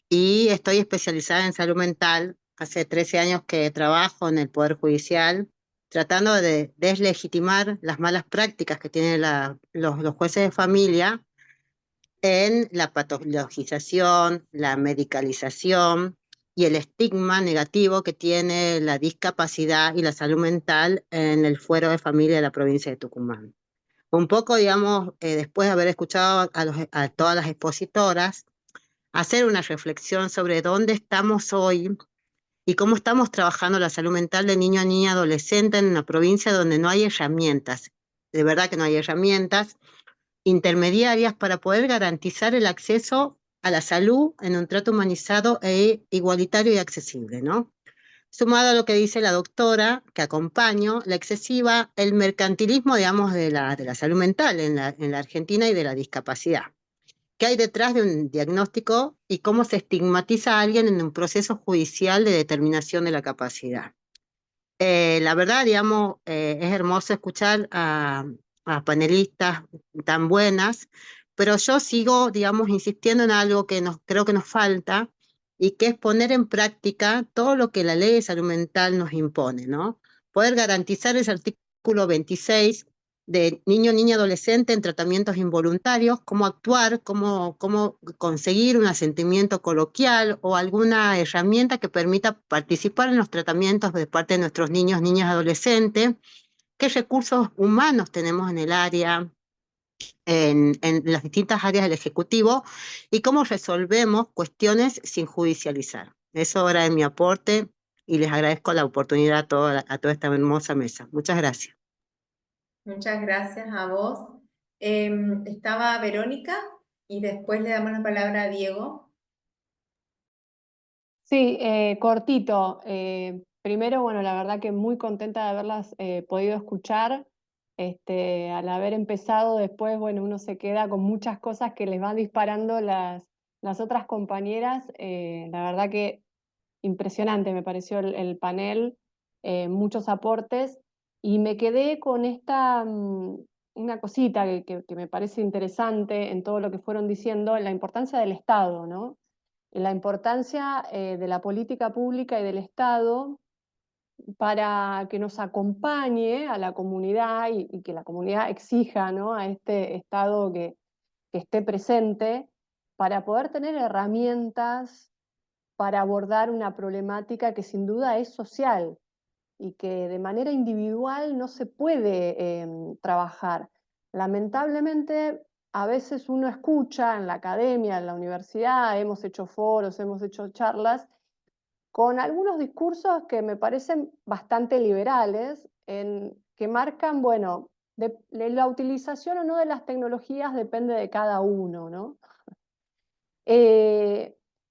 Speaker 9: y estoy especializada en salud mental. Hace 13 años que trabajo en el Poder Judicial, tratando de deslegitimar las malas prácticas que tienen los jueces de familia en la patologización, la medicalización y el estigma negativo que tiene la discapacidad y la salud mental en el fuero de familia de la provincia de Tucumán. Un poco, digamos, después de haber escuchado a todas las expositoras, hacer una reflexión sobre dónde estamos hoy y cómo estamos trabajando la salud mental de niño, niña, adolescente en una provincia donde no hay herramientas. De verdad que no hay herramientas intermediarias para poder garantizar el acceso a la salud en un trato humanizado e igualitario y accesible, ¿no? Sumado a lo que dice la doctora, que acompaño, el mercantilismo, digamos, de la salud mental en la Argentina y de la discapacidad. ¿Qué hay detrás de un diagnóstico y cómo se estigmatiza a alguien en un proceso judicial de determinación de la capacidad? La verdad, digamos, es hermoso escuchar a panelistas tan buenas, pero yo sigo, digamos, insistiendo en algo que creo que nos falta y que es poner en práctica todo lo que la ley de salud mental nos impone, ¿no? Poder garantizar ese artículo 26 de niño, niña, adolescente en tratamientos involuntarios, cómo actuar, cómo conseguir un asentimiento coloquial o alguna herramienta que permita participar en los tratamientos de parte de nuestros niños, niñas, adolescentes, qué recursos humanos tenemos en el área, en las distintas áreas del Ejecutivo y cómo resolvemos cuestiones sin judicializar. Eso era mi aporte y les agradezco la oportunidad a toda esta hermosa mesa. Muchas gracias.
Speaker 1: Muchas gracias a vos. Estaba Verónica y después le damos la palabra a Diego.
Speaker 2: Sí, cortito. Primero, bueno, la verdad que muy contenta de haberlas podido escuchar. Al haber empezado después, bueno, uno se queda con muchas cosas que les van disparando las otras compañeras. La verdad que impresionante me pareció el panel, muchos aportes, y me quedé con una cosita que me parece interesante en todo lo que fueron diciendo, la importancia del Estado, ¿no? La importancia de la política pública y del Estado para que nos acompañe a la comunidad y que la comunidad exija, ¿no?, a este Estado que esté presente para poder tener herramientas para abordar una problemática que sin duda es social y que de manera individual no se puede trabajar. Lamentablemente, a veces uno escucha en la academia, en la universidad, hemos hecho foros, hemos hecho charlas, con algunos discursos que me parecen bastante liberales, que marcan, bueno, de la utilización o no de las tecnologías depende de cada uno, ¿no?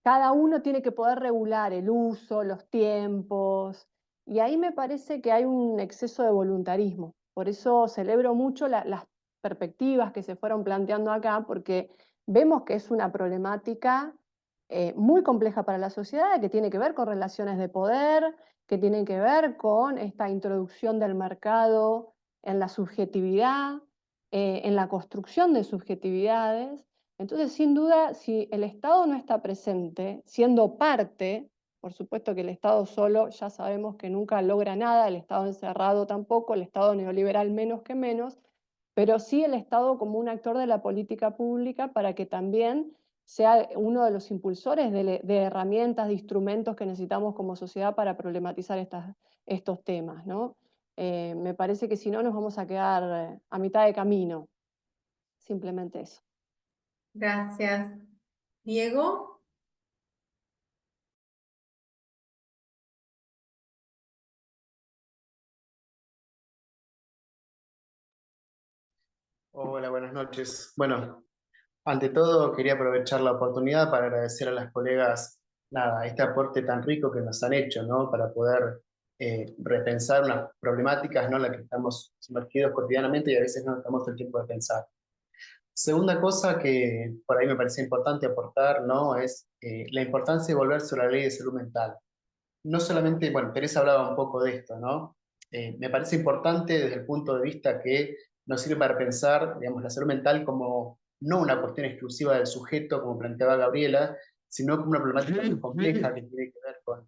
Speaker 2: Cada uno tiene que poder regular el uso, los tiempos, y ahí me parece que hay un exceso de voluntarismo. Por eso celebro mucho las perspectivas que se fueron planteando acá, porque vemos que es una problemática muy compleja para la sociedad, que tiene que ver con relaciones de poder, que tienen que ver con esta introducción del mercado en la subjetividad, en la construcción de subjetividades. Entonces, sin duda, si el Estado no está presente, siendo parte, por supuesto que el Estado solo ya sabemos que nunca logra nada, el Estado encerrado tampoco, el Estado neoliberal menos que menos, pero sí el Estado como un actor de la política pública para que también sea uno de los impulsores de herramientas, de instrumentos que necesitamos como sociedad para problematizar estos temas, ¿no? Me parece que si no nos vamos a quedar a mitad de camino, simplemente eso.
Speaker 1: Gracias. Diego.
Speaker 10: Hola, buenas noches. Bueno, ante todo quería aprovechar la oportunidad para agradecer a las colegas, nada, este aporte tan rico que nos han hecho, ¿no? Para poder repensar unas problemáticas, ¿no?, en las que estamos sumergidos cotidianamente y a veces no nos damos el tiempo de pensar. Segunda cosa que por ahí me parece importante aportar, ¿no?, es la importancia de volver sobre la ley de salud mental. No solamente, bueno, Teresa hablaba un poco de esto, ¿no? Me parece importante desde el punto de vista que nos sirve para pensar, digamos, la salud mental como no una cuestión exclusiva del sujeto, como planteaba Gabriela, sino como una problemática muy compleja que tiene que ver con,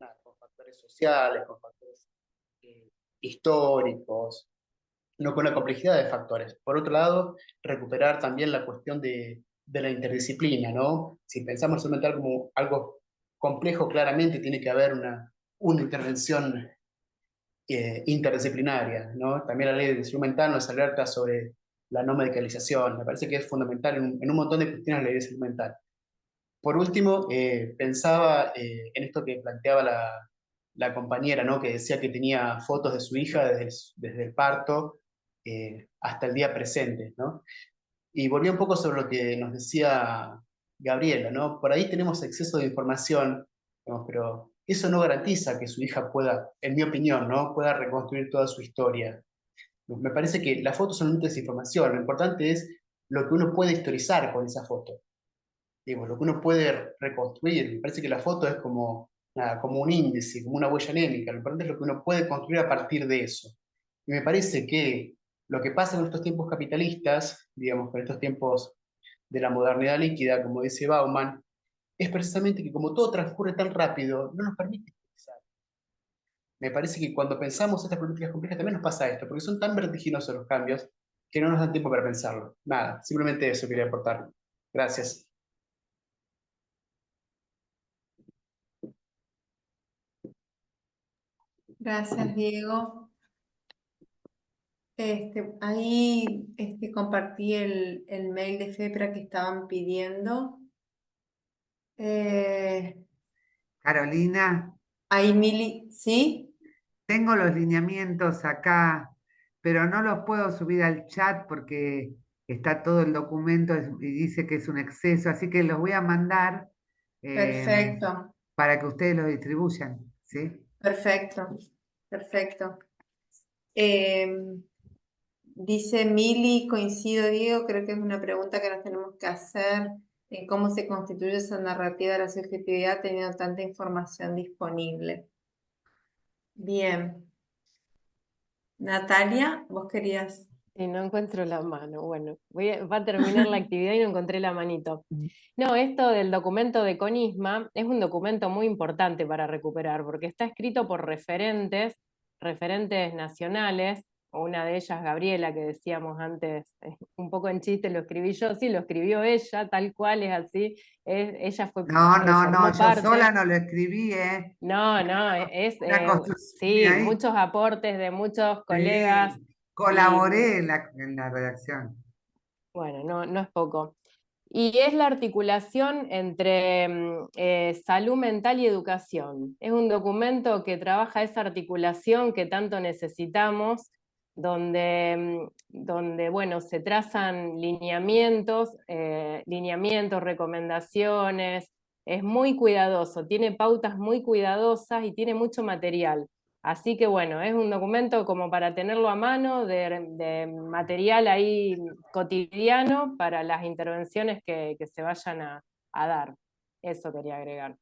Speaker 10: nada, con factores sociales, con factores históricos, no, con una complejidad de factores. Por otro lado, recuperar también la cuestión de la interdisciplina, ¿no? Si pensamos en salud mental como algo complejo, claramente tiene que haber una intervención interdisciplinaria, ¿no? También la ley de salud mental nos alerta sobre la no medicalización. Me parece que es fundamental en un montón de cuestiones la ley de salud mental. Por último, pensaba en esto que planteaba la compañera, ¿no?, que decía que tenía fotos de su hija desde el parto hasta el día presente, ¿no? Y volví un poco sobre lo que nos decía Gabriela, ¿no? Por ahí tenemos exceso de información, ¿no?, pero eso no garantiza que su hija pueda, en mi opinión, ¿no?, pueda reconstruir toda su historia. Me parece que la foto solamente es información, lo importante es lo que uno puede historizar con esa foto. Digo, lo que uno puede reconstruir. Me parece que la foto es como, nada, como un índice, como una huella anémica. Lo importante es lo que uno puede construir a partir de eso. Y me parece que lo que pasa en estos tiempos capitalistas, digamos, con estos tiempos de la modernidad líquida, como dice Bauman, es precisamente que como todo transcurre tan rápido, no nos permite pensar. me parece que cuando pensamos estas políticas complejas también nos pasa esto, porque son tan vertiginosos los cambios que no nos dan tiempo para pensarlo. Nada, simplemente eso quería aportar. Gracias.
Speaker 1: Gracias, Diego. Ahí compartí el mail de FEPRA que estaban pidiendo.
Speaker 5: Carolina,
Speaker 1: Ahí, Mili, ¿sí?
Speaker 5: tengo los lineamientos acá, pero no los puedo subir al chat porque está todo el documento y dice que es un exceso, así que los voy a mandar
Speaker 1: Perfecto,
Speaker 5: para que ustedes los distribuyan, ¿sí?
Speaker 1: perfecto, perfecto. Dice Mili, coincido, Diego, creo que es una pregunta que nos tenemos que hacer en cómo se constituye esa narrativa de la subjetividad teniendo tanta información disponible. Bien. Natalia, vos querías...
Speaker 4: Sí, no encuentro la mano. Bueno, va a terminar la actividad y no encontré la manito. No, esto del documento de CONISMA es un documento muy importante para recuperar, porque está escrito por referentes nacionales. Una de ellas, Gabriela, que decíamos antes, un poco en chiste, lo escribí yo, sí, lo escribió ella, tal cual es así. Ella fue,
Speaker 5: No,
Speaker 4: formó
Speaker 5: yo
Speaker 4: parte.
Speaker 5: sola no lo escribí, ¿eh?
Speaker 4: No, es
Speaker 5: Una construcción
Speaker 4: sí,
Speaker 5: ahí.
Speaker 4: muchos aportes de muchos colegas.
Speaker 5: Sí,
Speaker 4: Y
Speaker 5: colaboré en la redacción.
Speaker 4: bueno, no es poco. Y es la articulación entre salud mental y educación. Es un documento que trabaja esa articulación que tanto necesitamos, donde bueno, se trazan lineamientos, recomendaciones. Es muy cuidadoso, tiene pautas muy cuidadosas y tiene mucho material. Así que bueno, es un documento como para tenerlo a mano, de material ahí cotidiano para las intervenciones que se vayan a dar. Eso quería agregar.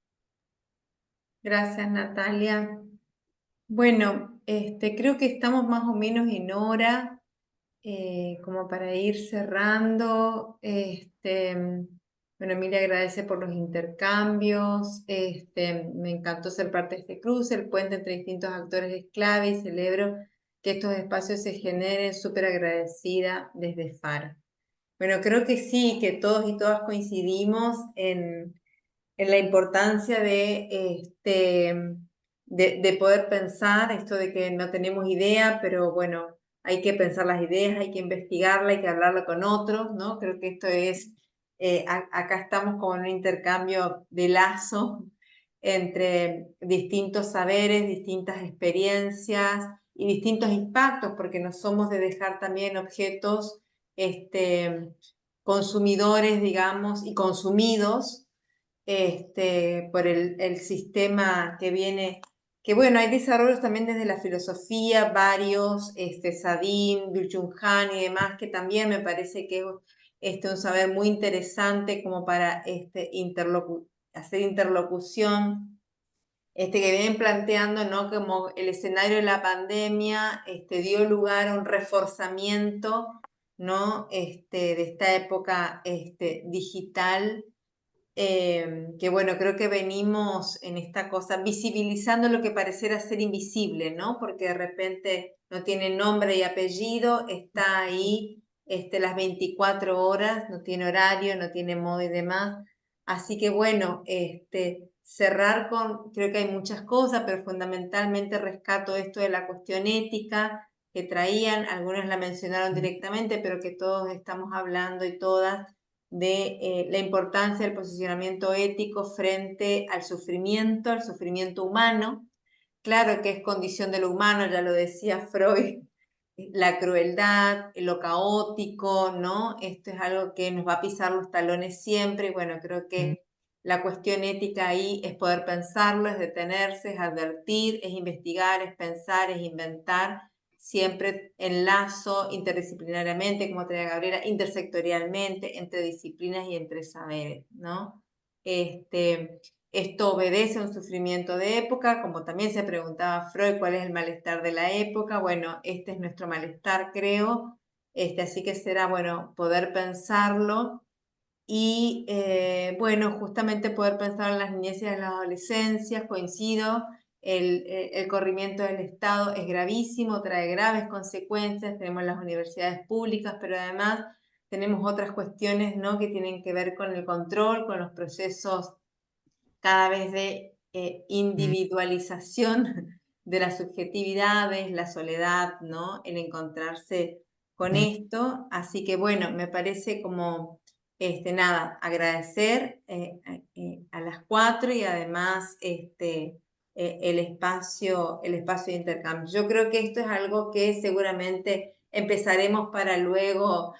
Speaker 1: Gracias, Natalia. Bueno, creo que estamos más o menos en hora, como para ir cerrando. Bueno, Emilia agradece por los intercambios. Me encantó ser parte de este cruce. El puente entre distintos actores es clave y celebro que estos espacios se generen. Súper agradecida desde FAR. Bueno, creo que sí, que todos y todas coincidimos en la importancia de poder pensar esto de que no tenemos idea, pero bueno, hay que pensar las ideas, hay que investigarla, hay que hablarla con otros, ¿no? Creo que esto es, acá estamos como en un intercambio de lazo entre distintos saberes, distintas experiencias y distintos impactos, porque no somos de dejar también objetos consumidores, digamos, y consumidos por el sistema que viene, que bueno, hay desarrollos también desde la filosofía, varios, Sadin, Byung-Chul Han y demás, que también me parece que es un saber muy interesante como para hacer interlocución, que vienen planteando, ¿no? Como el escenario de la pandemia dio lugar a un reforzamiento, ¿no? De esta época digital, que bueno, creo que venimos en esta cosa visibilizando lo que pareciera ser invisible, ¿no? Porque de repente no tiene nombre y apellido, está ahí las 24 horas, no tiene horario, no tiene modo y demás. Así que bueno, cerrar con, creo que hay muchas cosas, pero fundamentalmente rescato esto de la cuestión ética que traían, algunos la mencionaron directamente, pero que todos estamos hablando y todas de la importancia del posicionamiento ético frente al sufrimiento humano. Claro que es condición de lo humano, ya lo decía Freud, la crueldad, lo caótico, ¿no? Esto es algo que nos va a pisar los talones siempre, y bueno, creo que la cuestión ética ahí es poder pensarlo, es detenerse, es advertir, es investigar, es pensar, es inventar, siempre en lazo, interdisciplinariamente, como traía Gabriela, intersectorialmente, entre disciplinas y entre saberes, ¿no? Esto obedece a un sufrimiento de época, como también se preguntaba Freud, ¿cuál es el malestar de la época? Bueno, este es nuestro malestar, creo, así que será, bueno, poder pensarlo y, bueno, justamente poder pensar en las niñeces y en las adolescencias, coincido, el corrimiento del Estado es gravísimo, trae graves consecuencias, tenemos las universidades públicas, pero además tenemos otras cuestiones, ¿no?, que tienen que ver con el control, con los procesos cada vez de individualización de las subjetividades, la soledad, ¿no?, el encontrarse con esto. Así que bueno, me parece como, nada, agradecer a las 4 y además el espacio de intercambio. Yo creo que esto es algo que seguramente empezaremos para luego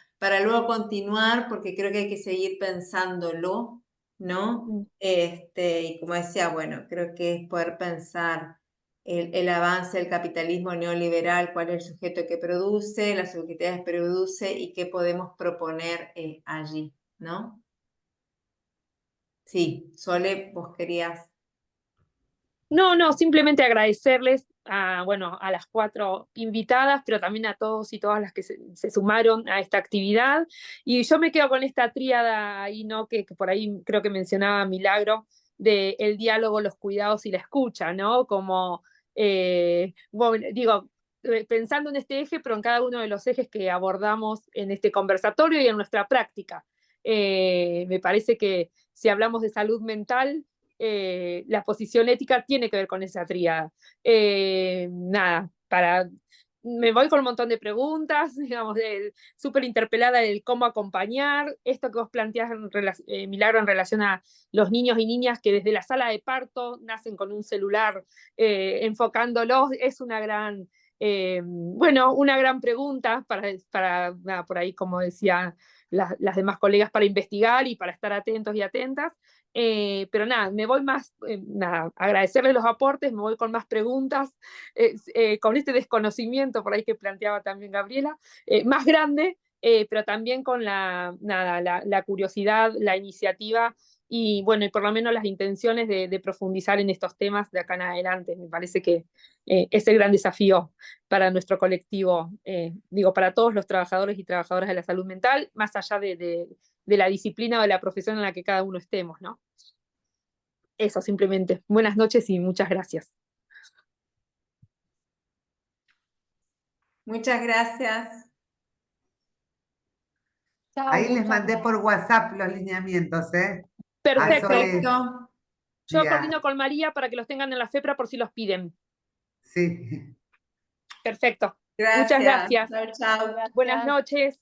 Speaker 1: continuar, porque creo que hay que seguir pensándolo, ¿no? Y como decía, bueno, creo que es poder pensar el avance del capitalismo neoliberal, cuál es el sujeto que produce, las subjetividades que produce y qué podemos proponer allí, ¿no? Sí, Sole, vos querías.
Speaker 7: No, simplemente agradecerles a las 4 invitadas, pero también a todos y todas las que se sumaron a esta actividad. Y yo me quedo con esta tríada ahí, ¿no?, que por ahí creo que mencionaba Milagro, de el diálogo, los cuidados y la escucha, ¿no? Como, bueno, digo, pensando en este eje, pero en cada uno de los ejes que abordamos en este conversatorio y en nuestra práctica. Me parece que si hablamos de salud mental, la posición ética tiene que ver con esa tríada. Nada, me voy con un montón de preguntas, digamos, súper interpelada del cómo acompañar, esto que vos planteás, Milagro, en relación a los niños y niñas que desde la sala de parto nacen con un celular enfocándolos, es una gran, una gran pregunta para nada, por ahí, como decía las demás colegas, para investigar y para estar atentos y atentas. Pero nada, me voy más, agradecerles los aportes, me voy con más preguntas, con este desconocimiento por ahí que planteaba también Gabriela, más grande, pero también con la curiosidad, la iniciativa y bueno, y por lo menos las intenciones de profundizar en estos temas de acá en adelante. Me parece que es el gran desafío para nuestro colectivo, para todos los trabajadores y trabajadoras de la salud mental, más allá de la disciplina o de la profesión en la que cada uno estemos, ¿no? Eso, simplemente. Buenas noches y muchas gracias.
Speaker 1: Muchas gracias.
Speaker 2: Chao,
Speaker 5: Ahí les
Speaker 2: muchas
Speaker 5: mandé
Speaker 2: gracias.
Speaker 5: por WhatsApp los lineamientos, ¿eh?
Speaker 7: Perfecto. Yo
Speaker 5: Ya.
Speaker 7: coordino con María para que los tengan en la FEPRA por si los piden.
Speaker 5: Sí.
Speaker 7: Perfecto.
Speaker 1: Gracias.
Speaker 7: Muchas gracias.
Speaker 1: Chao, chao.
Speaker 7: Buenas noches.